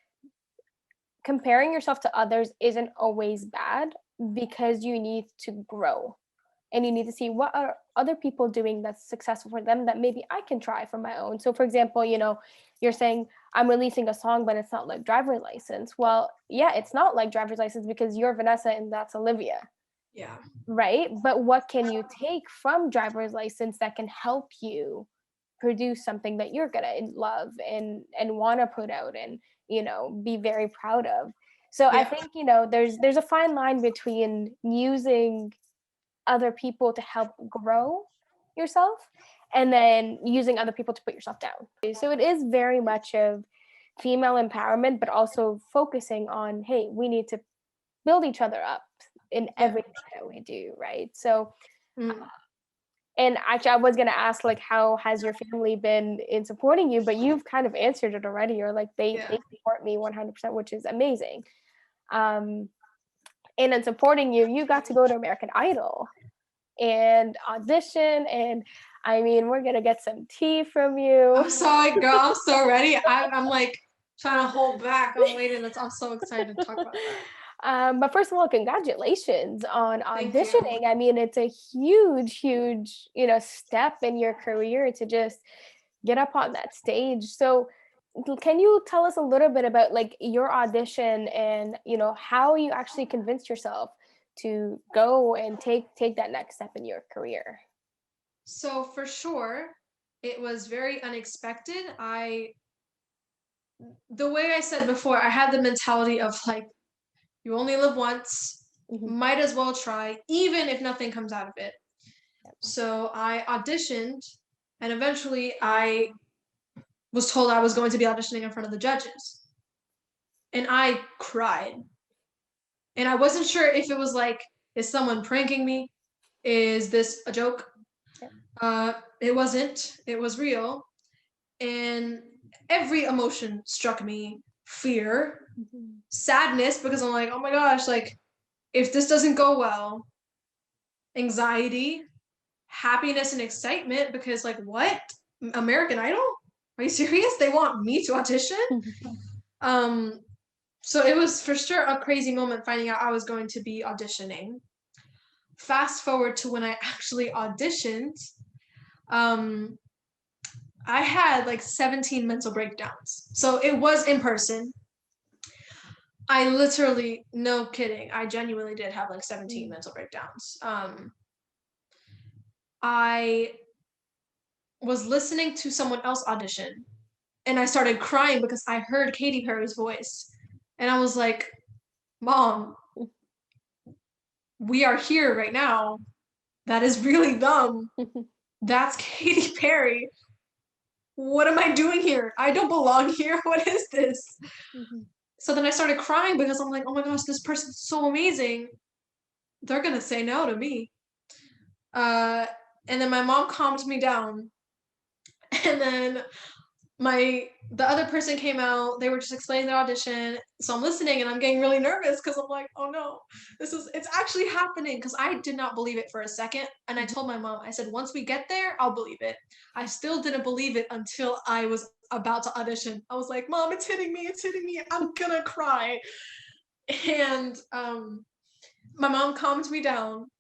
comparing yourself to others isn't always bad, because you need to grow and you need to see what are other people doing that's successful for them that maybe I can try for my own. So for example, you're saying I'm releasing a song, but it's not like driver's license. Well, yeah, it's not like driver's license because you're Vanessa and that's Olivia. Yeah. Right? But what can you take from driver's license that can help you produce something that you're gonna love and want to put out and be very proud of? So I think there's a fine line between using other people to help grow yourself and then using other people to put yourself down. So it is very much of female empowerment, but also focusing on, hey, we need to build each other up in everything that we do, right? So and actually, I was going to ask, like, how has your family been in supporting you? But you've kind of answered it already. You're like, they support me 100%, which is amazing. And in supporting you, you got to go to American Idol and audition. And I mean, we're going to get some tea from you. I'm sorry, girl. I'm so ready. I'm like trying to hold back. I'm waiting. I'm so excited to talk about that. But first of all, congratulations on auditioning. I mean, it's a huge, huge, step in your career to just get up on that stage. So can you tell us a little bit about like your audition and, how you actually convinced yourself to go and take that next step in your career? So for sure, it was very unexpected. The way I said before, I had the mentality of like, you only live once, might as well try, even if nothing comes out of it. So I auditioned, and eventually I was told I was going to be auditioning in front of the judges. And I cried. And I wasn't sure if it was like, is someone pranking me? Is this a joke? It wasn't. It was real. And every emotion struck me. Fear, sadness, because I'm like, oh my gosh, like, if this doesn't go well, anxiety, happiness and excitement, because like, what? American Idol? Are you serious? They want me to audition? So it was for sure a crazy moment finding out I was going to be auditioning. Fast forward to when I actually auditioned. I had like 17 mental breakdowns. So it was in person. I literally, no kidding, I genuinely did have like 17 mental breakdowns. I was listening to someone else audition and I started crying because I heard Katy Perry's voice. And I was like, Mom, we are here right now. That is really dumb. That's Katy Perry. What am I doing here? I don't belong here. What is this? So then I started crying because I'm like, oh my gosh, this person's so amazing. They're gonna say no to me. And then my mom calmed me down. And then the other person came out, they were just explaining their audition. So I'm listening and I'm getting really nervous because I'm like, oh no, it's actually happening. Because I did not believe it for a second. And I told my mom, I said, once we get there, I'll believe it. I still didn't believe it until I was about to audition. I was like, Mom, it's hitting me, I'm gonna cry. And my mom calmed me down.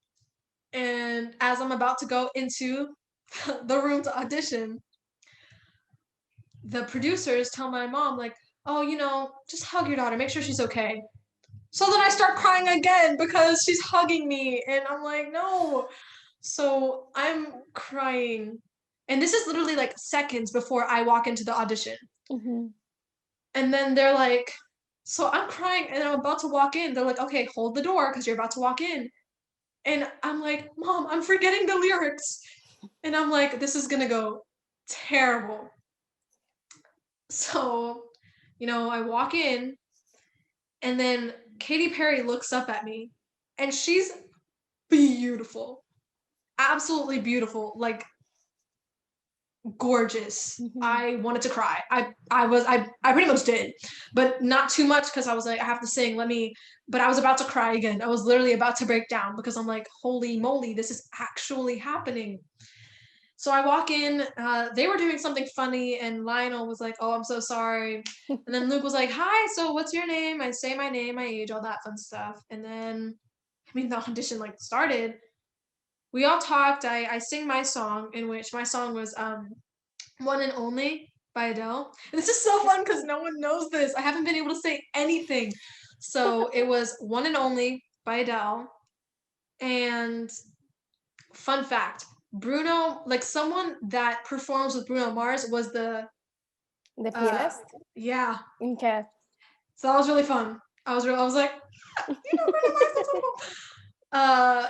And as I'm about to go into the room to audition, the producers tell my mom, like, oh, just hug your daughter, make sure she's okay. So then I start crying again because she's hugging me, and I'm like, no. So I'm crying. And this is literally like seconds before I walk into the audition. And then they're like, so I'm crying and I'm about to walk in. They're like, okay, hold the door because you're about to walk in. And I'm like, Mom, I'm forgetting the lyrics. And I'm like, this is gonna go terrible. So, I walk in, and then Katy Perry looks up at me, and she's beautiful. Absolutely beautiful. Like, gorgeous. I wanted to cry. I pretty much did, but not too much because I was like, I have to sing. But I was about to cry again. I was literally about to break down because I'm like, holy moly, this is actually happening. So I walk in, they were doing something funny, and Lionel was like, oh, I'm so sorry. And then Luke was like, hi, so what's your name? I say my name, my age, all that fun stuff. And then, the audition started. We all talked. I sing my song, in which my song was One and Only by Adele. And this is so fun because no one knows this. I haven't been able to say anything. So it was One and Only by Adele. And fun fact, Bruno, like someone that performs with Bruno Mars was the pianist. Yeah. Okay. So that was really fun. I was like, Bruno Mars.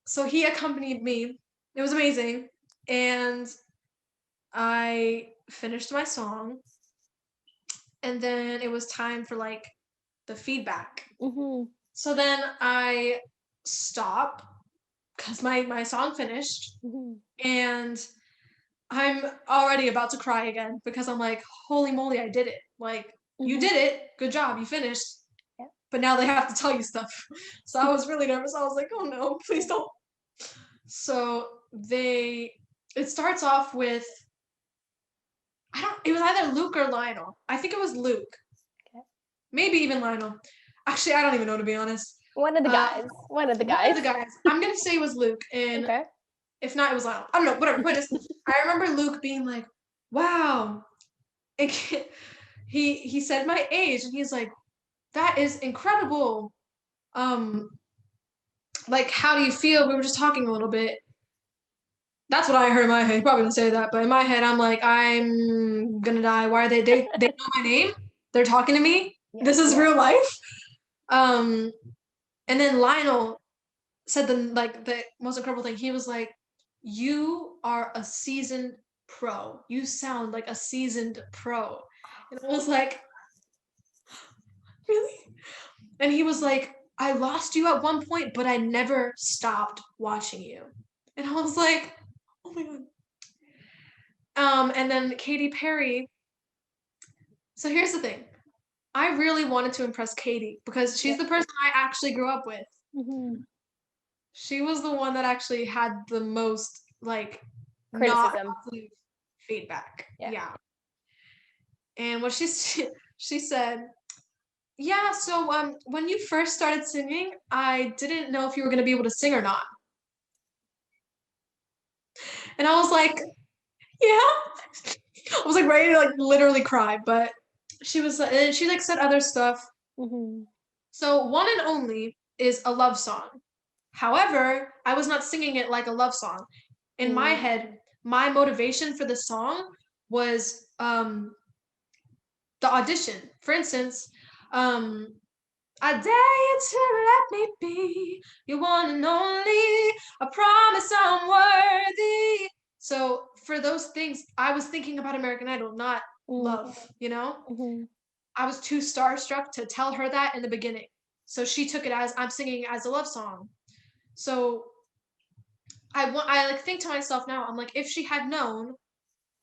So he accompanied me. It was amazing, and I finished my song, and then it was time for the feedback. So then I stop because my song finished, and I'm already about to cry again because I'm like, holy moly, I did it. You did it. Good job. You finished. Yeah. But now they have to tell you stuff. So I was really nervous. I was like, oh no, please don't. So it starts off with, it was either Luke or Lionel. I think it was Luke. Okay. Maybe even Lionel. Actually, I don't even know, to be honest. One of the guys. I'm going to say it was Luke. And okay. If not, it was Lionel. I don't know, whatever. But I remember Luke being like, wow. And he said my age, and he's like, that is incredible. How do you feel? We were just talking a little bit. That's what I heard in my head. He probably didn't say that, but in my head, I'm like, I'm gonna die. Why are they know my name? They're talking to me. Yeah, this is real life. And then Lionel said the most incredible thing. He was like, you are a seasoned pro. You sound like a seasoned pro. And I was like, really? And he was like, I lost you at one point, but I never stopped watching you. And I was like, oh my God. And then Katy Perry. So here's the thing. I really wanted to impress Katy because she's the person I actually grew up with. She was the one that actually had the most criticism, feedback. Yeah. And what she said, yeah, so when you first started singing, I didn't know if you were going to be able to sing or not. And I was like, yeah. I was like ready to like literally cry, but she was, and she like said other stuff. Mhm. So One and Only is a love song. However, I was not singing it like a love song. In my head, my motivation for the song was the audition. For instance, I dare you to let me be your one and only. I promise I'm worthy. So for those things, I was thinking about American Idol, not love, you know? Mhm. I was too starstruck to tell her that in the beginning. So she took it as I'm singing as a love song. So I like think to myself now, I'm like, if she had known,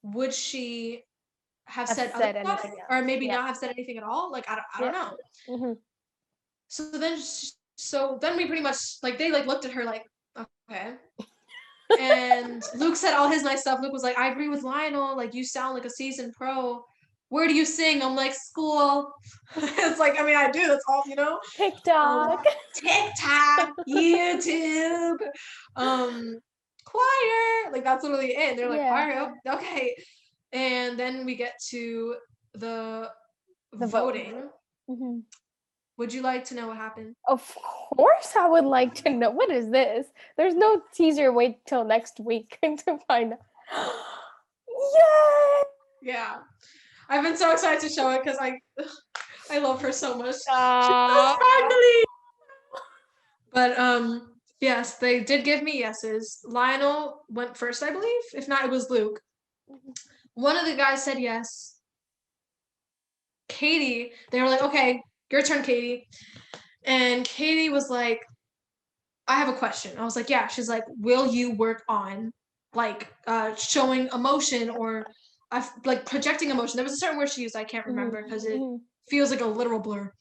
would she have Have said other said stuff anything else. or maybe Yeah. not have said anything at all? Like I don't Yeah. know. Mhm. So then we pretty much like they like looked at her like, okay. And Luke said all his nice stuff. Luke was like, I agree with Lionel, like you sound like a seasoned pro. Where do you sing? I'm like, school. It's like, I mean, I do, that's all, you know? TikTok. TikTok, YouTube, choir. Like that's literally it. And they're like, Yeah. choir, okay. And then we get to the The vote. voting. Mhm. Would you like to know what happened? Of course, I would like to know. What is this? There's no teaser. Wait till next week to find out. Yay! Yeah. I've been so excited to show it because I love her so much. Aw. Finally. But yes, they did give me yeses. Lionel went first, I believe. If not, it was Luke. One of the guys said yes. Katie, they were like, okay, your turn, Katie. And Katie was like, I have a question. I was like, yeah. She's like, will you work on like showing emotion or like projecting emotion? There was a certain word she used, I can't remember because it feels like a literal blur.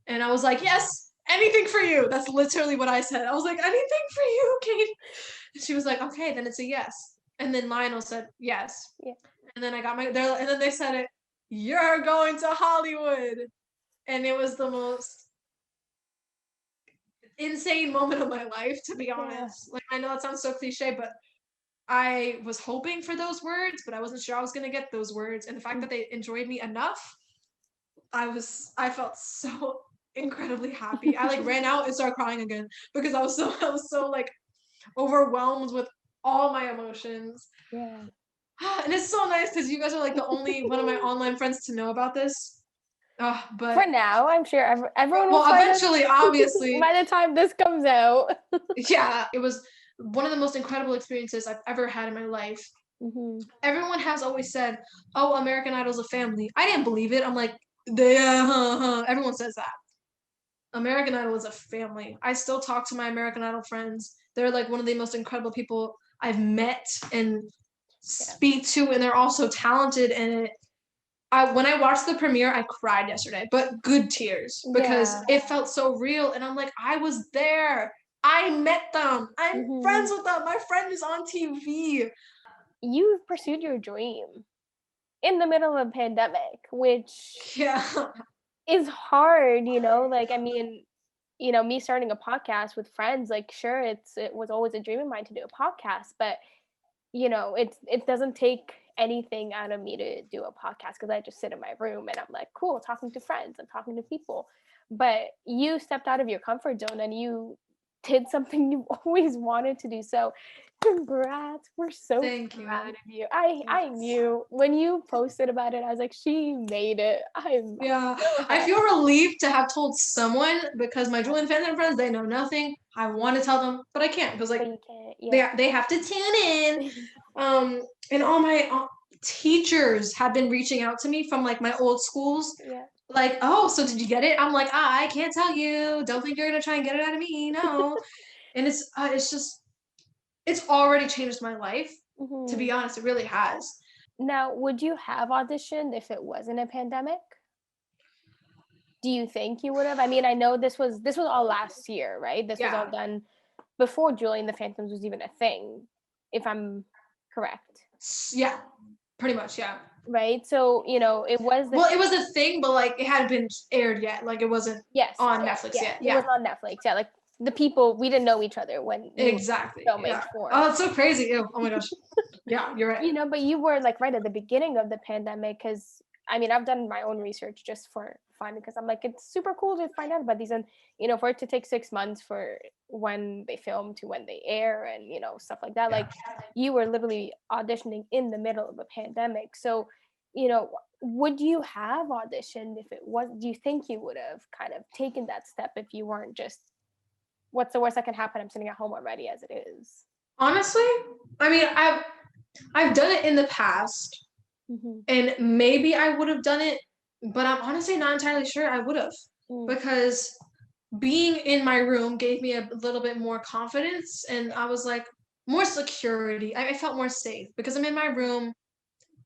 And I was like, yes, anything for you. That's literally what I said. I was like, anything for you, Katie. And she was like, okay, then it's a yes. And then Lionel said yes. Yeah. And then I got and then they said it, you're going to Hollywood. And it was the most insane moment of my life, to be honest. Like, I know it sounds so cliche, but I was hoping for those words, but I wasn't sure I was gonna get those words. And the fact that they enjoyed me enough, I felt so incredibly happy. I like ran out and started crying again because I was so like overwhelmed with all my emotions. Yeah. And it's so nice because you guys are like the only one of my online friends to know about this. But For now, I'm sure everyone will well, find eventually, out obviously, by the time this comes out. yeah, it was one of the most incredible experiences I've ever had in my life. Everyone has always said, "Oh, American Idol's a family." I didn't believe it. I'm like, yeah, everyone says that. American Idol is a family. I still talk to my American Idol friends. They're like one of the most incredible people I've met and speak to, and they're all so talented. And when I watched the premiere, I cried yesterday, but good tears because it felt so real. And I'm like, I was there. I met them. I'm friends with them. My friend is on TV. You've pursued your dream in the middle of a pandemic, which is hard, you know? Like, I mean, you know, me starting a podcast with friends, like, sure, it was always a dream of mine to do a podcast, but you know, it doesn't take anything out of me to do a podcast because I just sit in my room and I'm like, cool, talking to friends, I'm talking to people. But you stepped out of your comfort zone and you did something you always wanted to do. So congrats. We're so proud of you. I knew when you posted about it, I was like, she made it. I feel relieved to have told someone because my Julian fans and friends, they know nothing. I want to tell them, but I can't because like they have to tune in. And all my teachers have been reaching out to me from like my old schools. Like, oh, so did you get it? I'm like, I can't tell you. Don't think you're gonna try and get it out of me. No. And it's just it's already changed my life. To be honest, it really has. Now, would you have auditioned if it wasn't a pandemic? Do you think you would have? I mean, I know this was all last year, right? This was all done before Julian the Phantoms was even a thing, if I'm correct. Yeah, pretty much, yeah. Right? So, you know, it was it was a thing, but like it hadn't been aired yet. Like it wasn't on Netflix yet. It was on Netflix, yeah, like the people, we didn't know each other when you Exactly. were filming Yeah. for. Oh, it's so crazy. Ew. Oh my gosh. Yeah, you're right. You know, but you were like right at the beginning of the pandemic, because I mean, I've done my own research just for fun, because I'm like, it's super cool to find out about these, and you know, for it to take 6 months for when they film to when they air, and you know, stuff like that. Yeah. Like, you were literally auditioning in the middle of a pandemic. So, you know, would you have auditioned if it was? Do you think you would have kind of taken that step if you weren't just, what's the worst that can happen? I'm sitting at home already as it is. Honestly, I mean, I've done it in the past, Mm-hmm. and maybe I would have done it, but I'm honestly not entirely sure I would have, because being in my room gave me a little bit more confidence, and I was like, more security. I felt more safe because I'm in my room.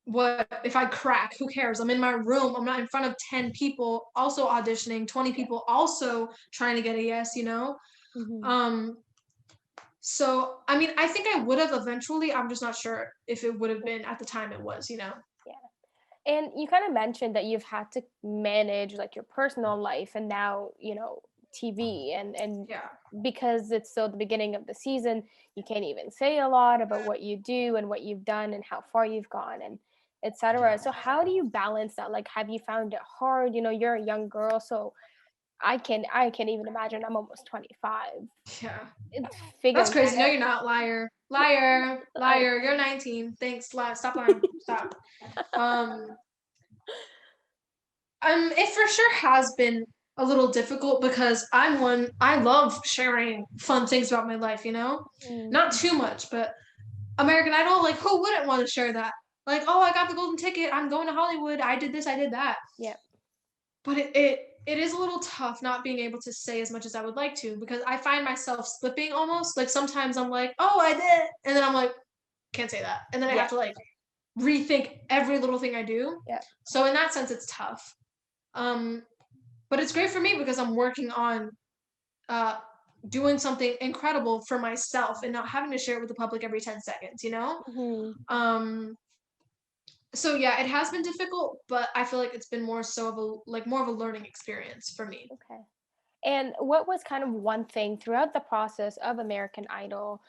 What if I crack? Who cares? I'm in my room. I'm not in front of 10 people also auditioning, 20 people also trying to get a yes, you know? Mm-hmm. So I mean, I think I would have eventually. I'm just not sure if it would have been at the time it was, you know? Yeah. And you kind of mentioned that you've had to manage like your personal life and now, you know, TV, and Yeah. because it's still the beginning of the season, you can't even say a lot about what you do and what you've done and how far you've gone and etc. So how do you balance that? Like, have you found it hard? You know, you're a young girl, so I can't even imagine. I'm almost 25. Yeah. It's That's figuring crazy. that No, out. you're not. Liar. Liar. Liar. You're 19. Thanks. Stop lying. Stop. Um, it for sure has been a little difficult because I love sharing fun things about my life, you know? Mm, Not too much, but American Idol, like, who wouldn't want to share that? Like, oh, I got the golden ticket. I'm going to Hollywood. I did this. I did that. yeah. But it is a little tough not being able to say as much as I would like to, because I find myself slipping almost. Like, sometimes I'm like, oh, I did. And then I'm like, can't say that. And then I Yeah. have to like rethink every little thing I do. Yeah. So in that sense, it's tough. But it's great for me because I'm working on uh, doing something incredible for myself and not having to share it with the public every 10 seconds, you know? Hmm. So yeah, it has been difficult, but I feel like it's been more so of more of a learning experience for me. Okay. And what was kind of one thing throughout the process of American Idol,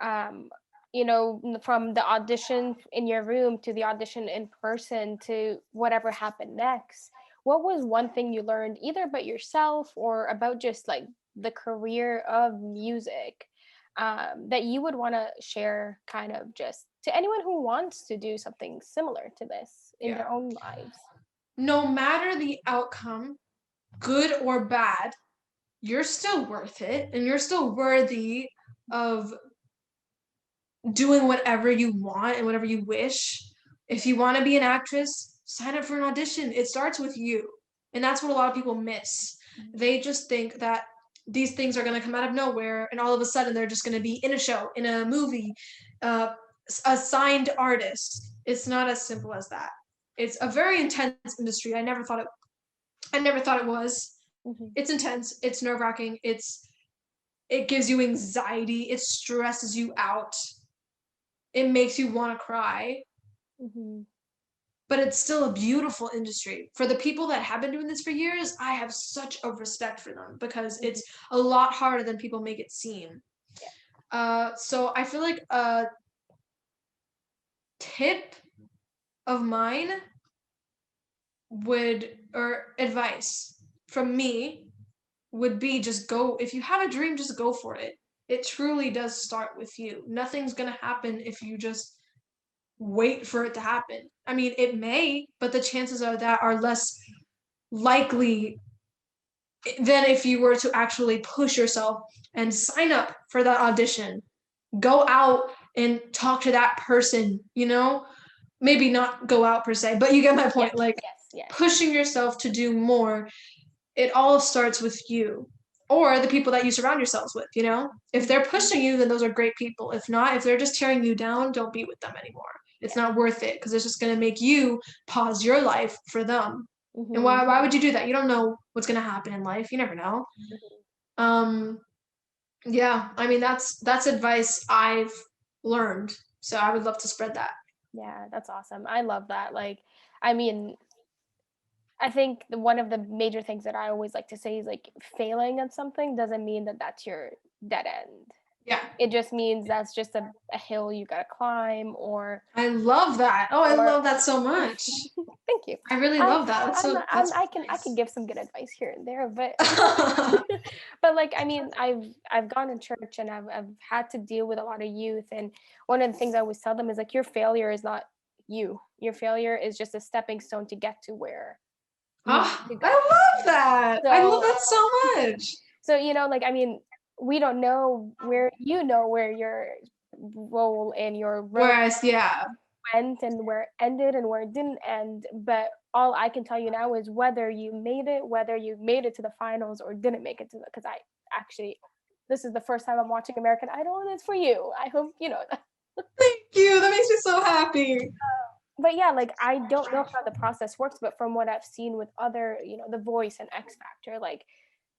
um, you know, from the audition in your room to the audition in person to whatever happened next? What was one thing you learned either about yourself or about just like the career of music, that you would want to share kind of just to anyone who wants to do something similar to this in Yeah. their own lives? No matter the outcome, good or bad, you're still worth it and you're still worthy of doing whatever you want and whatever you wish. If you want to be an actress, sign up for an audition. It starts with you. And that's what a lot of people miss. They just think that these things are going to come out of nowhere and all of a sudden they're just going to be in a show, in a movie, uh, a signed artist. It's not as simple as that. It's a very intense industry. I never thought it was. Mm-hmm. It's intense. It's nerve-wracking. It gives you anxiety. It stresses you out. It makes you want to cry, Mm-hmm. but it's still a beautiful industry. For the people that have been doing this for years, I have such a respect for them because it's a lot harder than people make it seem. So I feel like a tip of mine or advice from me would be, just go. If you have a dream, just go for it. It truly does start with you. Nothing's going to happen if you just wait for it to happen. I mean, it may, but the chances of that are less likely than if you were to actually push yourself and sign up for that audition. Go out and talk to that person, you know? Maybe not go out per se, but you get my point. Yes, Like, yes. pushing yourself to do more, it all starts with you or the people that you surround yourselves with, you know? If they're pushing you, then those are great people. If not, if they're just tearing you down, don't be with them anymore. It's not worth it because it's just going to make you pause your life for them. Mm-hmm. And why would you do that? You don't know what's going to happen in life. You never know. Yeah, I mean, that's advice I've learned. So I would love to spread that. Yeah, that's awesome. I love that. Like, I mean, I think one of the major things that I always like to say is like failing at something doesn't mean that that's your dead end. Yeah. It just means that's just a hill you gotta climb, or I love that. Oh, I or love that so much. thank you. I really love that. That's so that's I can nice. give some good advice here and there, but but like I mean I've gone to church and I've had to deal with a lot of youth, and one of the things I always tell them is like your failure is not you. Your failure is just a stepping stone to get to where you need Oh, to I go. love that. I love So that so much. so you know, like I mean, we don't know where your role and your road Whereas, yeah, went and where it ended and where it didn't end, but all I can tell you now is whether you made it to the finals or didn't make it to the, because I actually, this is the first time I'm watching American Idol and it's for you. I hope you know that. thank you. That makes me so happy. But yeah, like I don't know how the process works, but from what I've seen with other, you know, The Voice and X Factor, like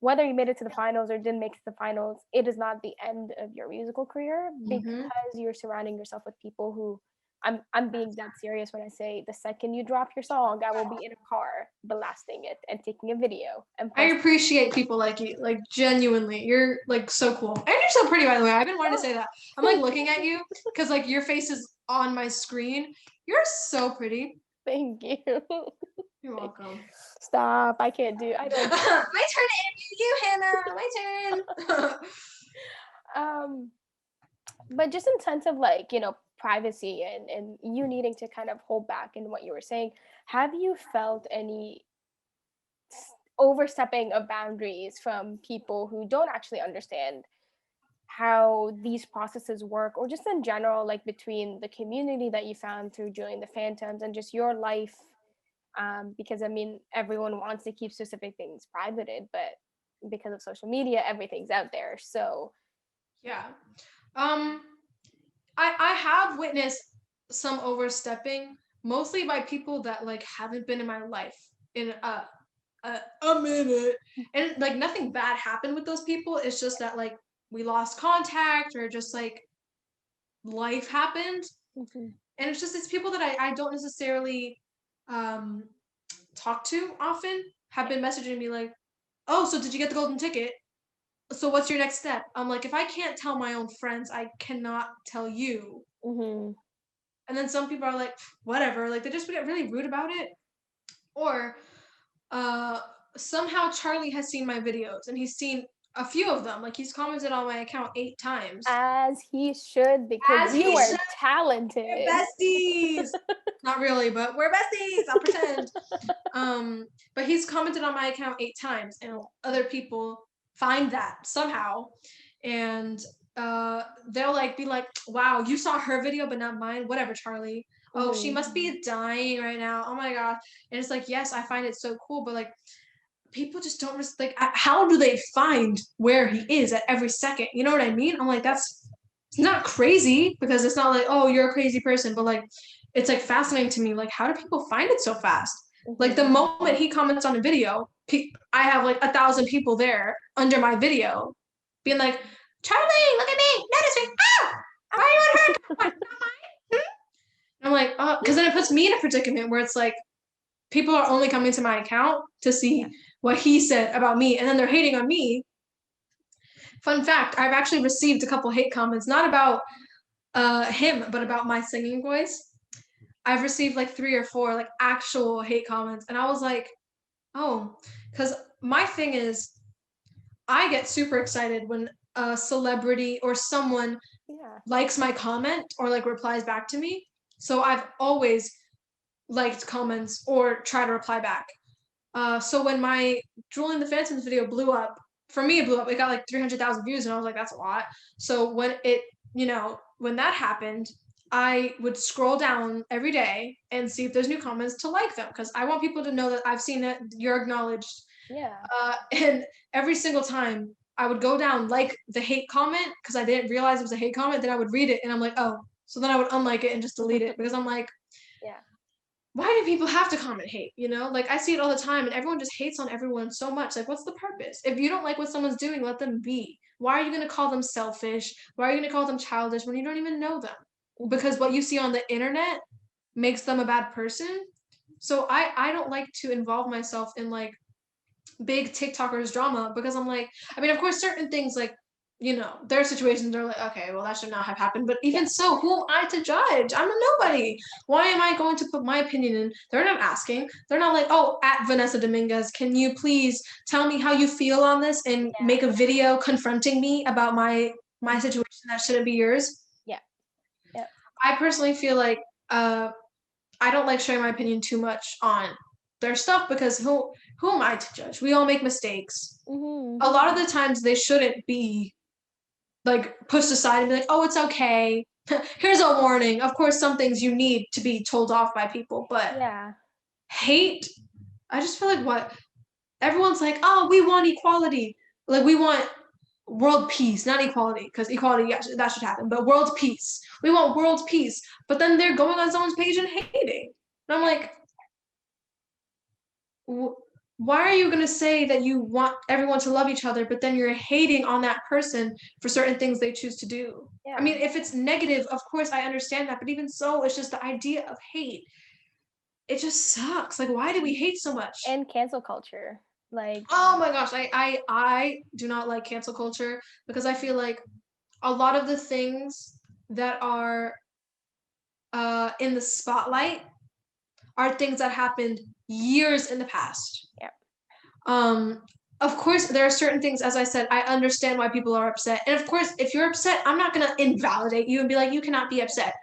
whether you made it to the finals or didn't make it to the finals, it is not the end of your musical career, because Mhm. you're surrounding yourself with people who, I'm being dead serious when I say the second you drop your song, I will be in a car blasting it and taking a video and I posting. appreciate people like you, like genuinely. You're like so cool. And you're so pretty, by the way. I've been wanting to say that. I'm like looking at you because like your face is on my screen. You're so pretty. Thank you. You're welcome. Stop. I can't do I don't My turn to interview you, Hannah. My turn. But just in sense of like, you know, privacy and you needing to kind of hold back in what you were saying, have you felt any overstepping of boundaries from people who don't actually understand how these processes work, or just in general, like between the community that you found through Julian the Phantoms and just your life? Because I mean, everyone wants to keep specific things privated, but because of social media, everything's out there. So Yeah. Um, I have witnessed some overstepping, mostly by people that like haven't been in my life in a minute, and like nothing bad happened with those people. It's just that like we lost contact or just like life happened, mhm. and it's people that I don't necessarily um talk to often have been messaging me like, oh, so did you get the golden ticket? So what's your next step? I'm like, if I can't tell my own friends, I cannot tell you. Mhm. And then some people are like, whatever, like they just get really rude about it. Or uh somehow Charlie has seen my videos and he's seen a few of them. Like he's commented on my account 8 times. As he should, because As you he are should. talented. We're besties. Not really, but we're besties. I'll pretend. But he's commented on my account 8 times, and other people find that somehow, and they'll like be like, "Wow, you saw her video, but not mine. Whatever, Charlie. Oh, she must be dying right now. Oh my god." And it's like, yes, I find it so cool, but like people just don't like. How do they find where he is at every second? You know what I mean? I'm like, that's it's not crazy because it's not like, oh, you're a crazy person, but like it's like fascinating to me. Like, how do people find it so fast? Like the moment he comments on a video, I have like 1,000 people there under my video, being like, "Charlie, look at me, notice me. Ah, why are you on her? What, not mine?" Hmm? I'm like, oh, because then it puts me in a predicament where it's like people are only coming to my account to see what he said about me, and then they're hating on me. Fun fact: I've actually received a couple hate comments, not about him, but about my singing voice. I've received like 3 or 4 like actual hate comments, and I was like, oh, because my thing is, I get super excited when a celebrity or someone Yeah. likes my comment or like replies back to me. So I've always liked comments or try to reply back. So when my Julian the Phantoms video blew up, for me it blew up. It got like 300,000 views, and I was like, that's a lot. So when it, when that happened, I would scroll down every day and see if there's new comments to like them because I want people to know that I've seen it, you're acknowledged. Yeah. And every single time I would go down like the hate comment because I didn't realize it was a hate comment. Then I would read it and I'm like, oh. So then I would unlike it and just delete it because I'm like, Yeah. why do people have to comment hate? Like I see it all the time and everyone just hates on everyone so much. Like, what's the purpose? If you don't like what someone's doing, let them be. Why are you going to call them selfish? Why are you going to call them childish when you don't even know them? Because what you see on the internet makes them a bad person. So I don't like to involve myself in like big TikTokers drama because I'm like, I mean, of course, certain things like, you know, there are situations that are like, okay, well, that should not have happened. But even so, who am I to judge? I'm a nobody. Why am I going to put my opinion in? They're not asking. They're not like, oh, at Vanessa Dominguez, can you please tell me how you feel on this and make a video confronting me about my situation that shouldn't be yours? Yeah. Yeah. I personally feel like I don't like sharing my opinion too much on their stuff because who am I to judge? We all make mistakes. Mm-hmm. A lot of the times they shouldn't be like pushed aside and be like, oh, it's okay. Here's a warning. Of course, some things you need to be told off by people, but Yeah. hate, I just feel like what everyone's like, oh, we want equality. Like we want world peace, not equality, because equality, yeah, that should happen, but world peace. We want world peace. But then they're going on someone's page and hating. And I'm like, why are you going to say that you want everyone to love each other, but then you're hating on that person for certain things they choose to do? Yeah. I mean, if it's negative, of course, I understand that. But even so, it's just the idea of hate. It just sucks. Like, why do we hate so much? And cancel culture. Like, oh my gosh, I do not like cancel culture because I feel like a lot of the things that are in the spotlight are things that happened years in the past. Yep. Of course, there are certain things, as I said, I understand why people are upset. And of course, if you're upset, I'm not going to invalidate you and be like, you cannot be upset.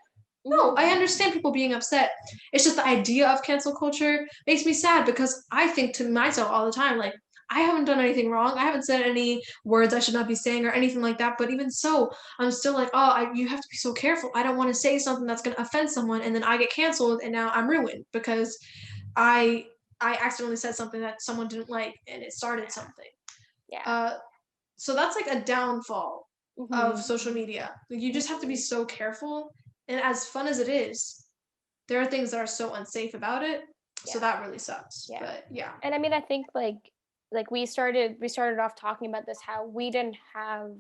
No, I understand people being upset. It's just the idea of cancel culture makes me sad because I think to myself all the time, like, I haven't done anything wrong. I haven't said any words I should not be saying or anything like that. But even so, I'm still like, oh, you have to be so careful. I don't want to say something that's going to offend someone and then I get canceled and now I'm ruined because I accidentally said something that someone didn't like and it started something. Yeah. So that's like a downfall Mhm. of social media. Like, you just have to be so careful. And as fun as it is, there are things that are so unsafe about it. So that really sucks. Yeah. But yeah. And I mean, I think like we started off talking about this, how we didn't have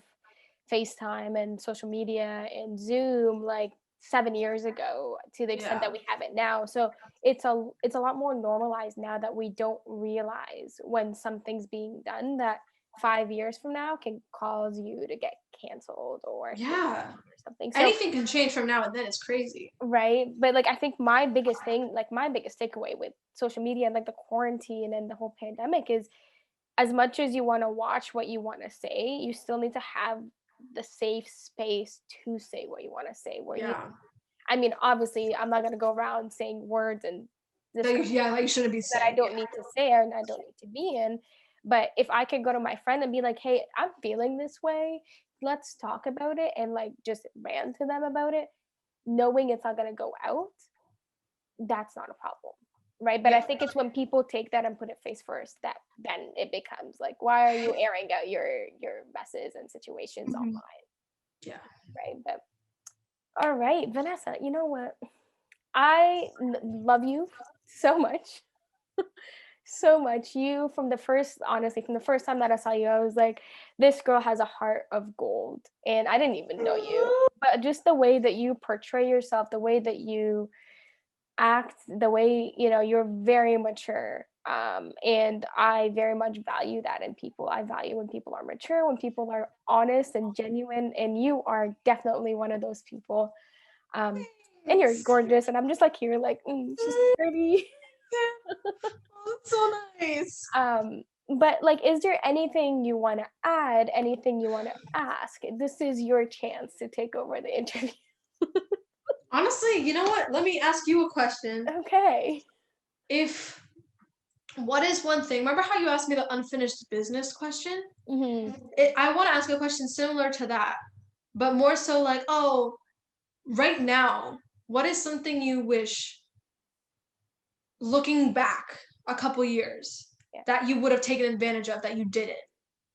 FaceTime and social media and Zoom like 7 years ago to the extent that we have it now. So it's a lot more normalized now that we don't realize when something's being done that 5 years from now can cause you to get canceled or something. So anything can change from now and then. It's crazy. right. But like I think my biggest takeaway with social media and like the quarantine and the whole pandemic is, as much as you want to watch what you want to say, you still need to have the safe space to say what you want to say. I mean, obviously, I'm not going to go around saying words and Like you shouldn't be saying. that I don't need to say and I don't need to be in. But if I could go to my friend and be like, hey, I'm feeling this way, let's talk about it, and like just rant to them about it, knowing it's not going to go out, that's not a problem. Right. But I think it's when people take that and put it face first that then it becomes like, why are you airing out your messes and situations online? Yeah. Right. But all right, Vanessa, you know what? I love you so much. So much. You honestly, from the first time that I saw you, I was like, this girl has a heart of gold. And I didn't even know you. But just the way that you portray yourself, the way that you act, the way, you're very mature. And I very much value that in people. I value when people are mature, when people are honest and genuine. And you are definitely one of those people. And you're gorgeous. And I'm just like here, like, she's pretty. That's so nice. But like, is there anything you want to add? Anything you want to ask? This is your chance to take over the interview. Honestly, you know what? Let me ask you a question. Okay. What is one thing? Remember how you asked me the unfinished business question? Mm-hmm. I want to ask a question similar to that, but more so like, oh, right now, what is something you wish, looking back a couple years, that you would have taken advantage of that you didn't?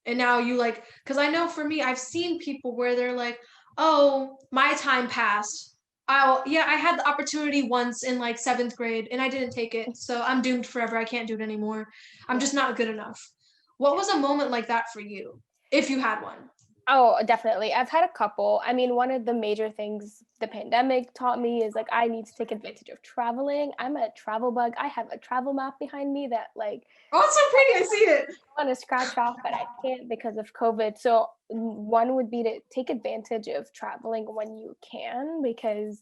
And now you like, because I know for me, I've seen people where they're like, oh, my time passed. I had the opportunity once in like 7th grade and I didn't take it. So I'm doomed forever. I can't do it anymore. I'm just not good enough. What was a moment like that for you, if you had one? Oh, definitely. I've had a couple. I mean, one of the major things the pandemic taught me is like I need to take advantage of traveling. I'm a travel bug. I have a travel map behind me that like Oh, it's so pretty. I see it. I want to scratch off, but I can't because of COVID. So one would be to take advantage of traveling when you can, because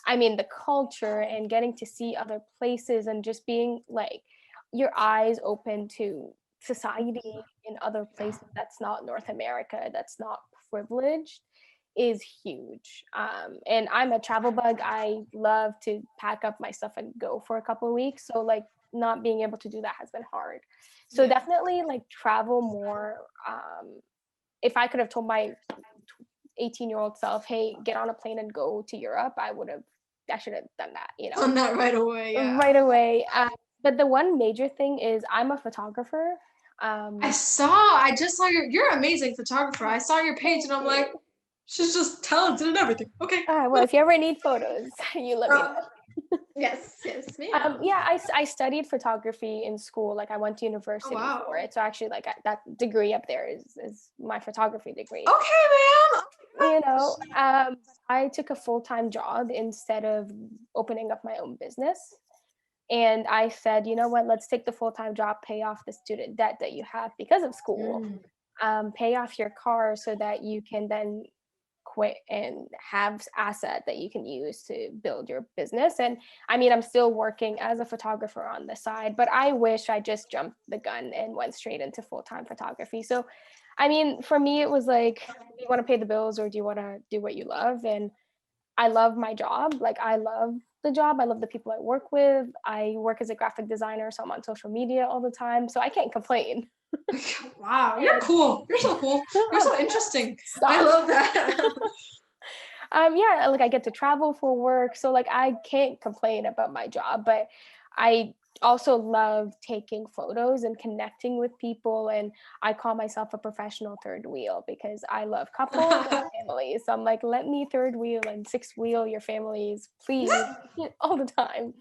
I mean the culture and getting to see other places and just being like your eyes open to society in other places that's not North America, that's not privileged, is huge. And I'm a travel bug. I love to pack up my stuff and go for a couple of weeks. So like not being able to do that has been hard. So Yeah. definitely like travel more. If I could have told my 18-year-old self, hey, get on a plane and go to Europe, I should have done that, On that right away. Yeah. right away. But the one major thing is I'm a photographer. I just saw you're an amazing photographer. I saw your page and I'm like, she's just talented and everything. Okay. Well, if you ever need photos, you let me know. Yes, ma'am. Yeah, I studied photography in school. Like I went to university wow. for it. So actually like that degree up there is my photography degree. Okay, I took a full-time job instead of opening up my own business. And I said, you know what, let's take the full-time job, pay off the student debt that you have because of school, pay off your car so that you can then quit and have asset that you can use to build your business. And I mean, I'm still working as a photographer on the side, but I wish I just jumped the gun and went straight into full-time photography. So I mean, for me it was like, do you want to pay the bills or do you want to do what you love? And I love my job. Like I love the job. I love the people I work with. I work as a graphic designer, so I'm on social media all the time. So I can't complain. Wow, you're cool. You're so cool. You're so interesting. Stop. I love that. Yeah, like I get to travel for work. So like I can't complain about my job, but I also love taking photos and connecting with people. And I call myself a professional third wheel because I love couples and families. So I'm like, let me third wheel and sixth wheel your families, please, all the time.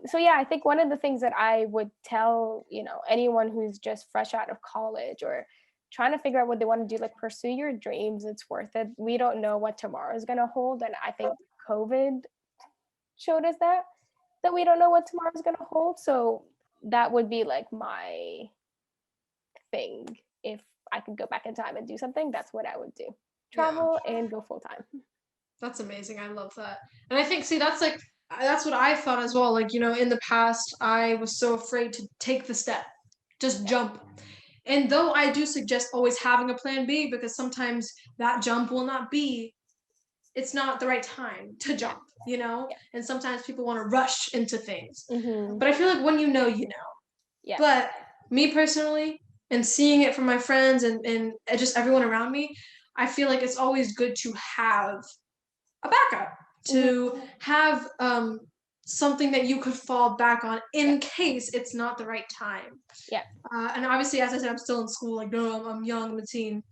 So yeah, I think one of the things that I would tell, anyone who's just fresh out of college or trying to figure out what they want to do, like pursue your dreams. It's worth it. We don't know what tomorrow is going to hold. And I think COVID showed us that we don't know what tomorrow is going to hold. So that would be like my thing. If I could go back in time and do something, that's what I would do. Travel and go full time. That's amazing. I love that. And I think, see, that's what I thought as well. Like, in the past, I was so afraid to take the step, just jump. And though I do suggest always having a plan B, because sometimes that jump will not be, it's not the right time to jump, and sometimes people want to rush into things. But I feel like when you know. Yeah. But me personally, and seeing it from my friends and just everyone around me, I feel like it's always good to have a backup, to have something that you could fall back on in case it's not the right time. Yeah. And obviously, as I said, I'm still in school. Like, no, I'm young, I'm a teen.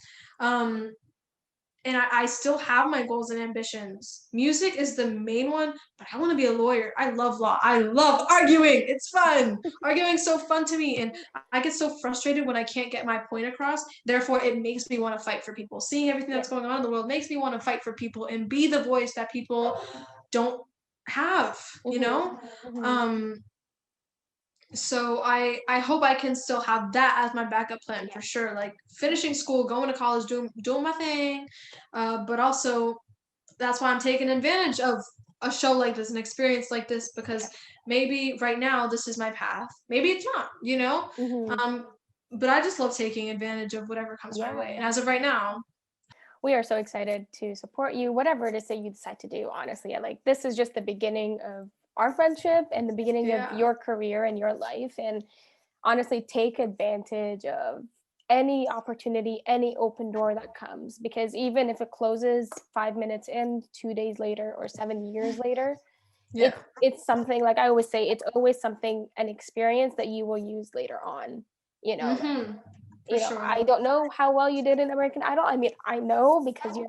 And I still have my goals and ambitions. Music is the main one, but I want to be a lawyer. I love law. I love arguing. It's fun. Arguing's so fun to me. And I get so frustrated when I can't get my point across. Therefore, it makes me want to fight for people. Seeing everything that's going on in the world makes me want to fight for people and be the voice that people don't have, So I hope I can still have that as my backup plan for sure. Like finishing school, going to college, doing my thing, but also that's why I'm taking advantage of a show like this, an experience like this, because maybe right now this is my path. Maybe it's not, but I just love taking advantage of whatever comes my way. And as of right now, we are so excited to support you, whatever it is that you decide to do. Honestly, this is just the beginning of our friendship and the beginning of your career and your life. And honestly, take advantage of any opportunity, any open door that comes, because even if it closes 5 minutes in, 2 days later, or 7 years later, it's something, like I always say, it's always something, an experience that you will use later on, Sure. I don't know how well you did in American Idol. I mean, I know because you're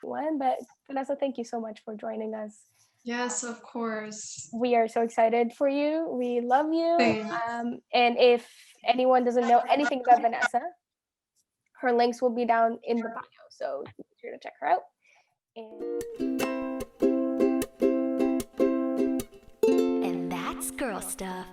one, but Vanessa, thank you so much for joining us. Yes, of course. We are so excited for you. We love you. And if anyone doesn't know anything about Vanessa, Her links will be down in the bio, so be sure to check her out. And that's girl stuff.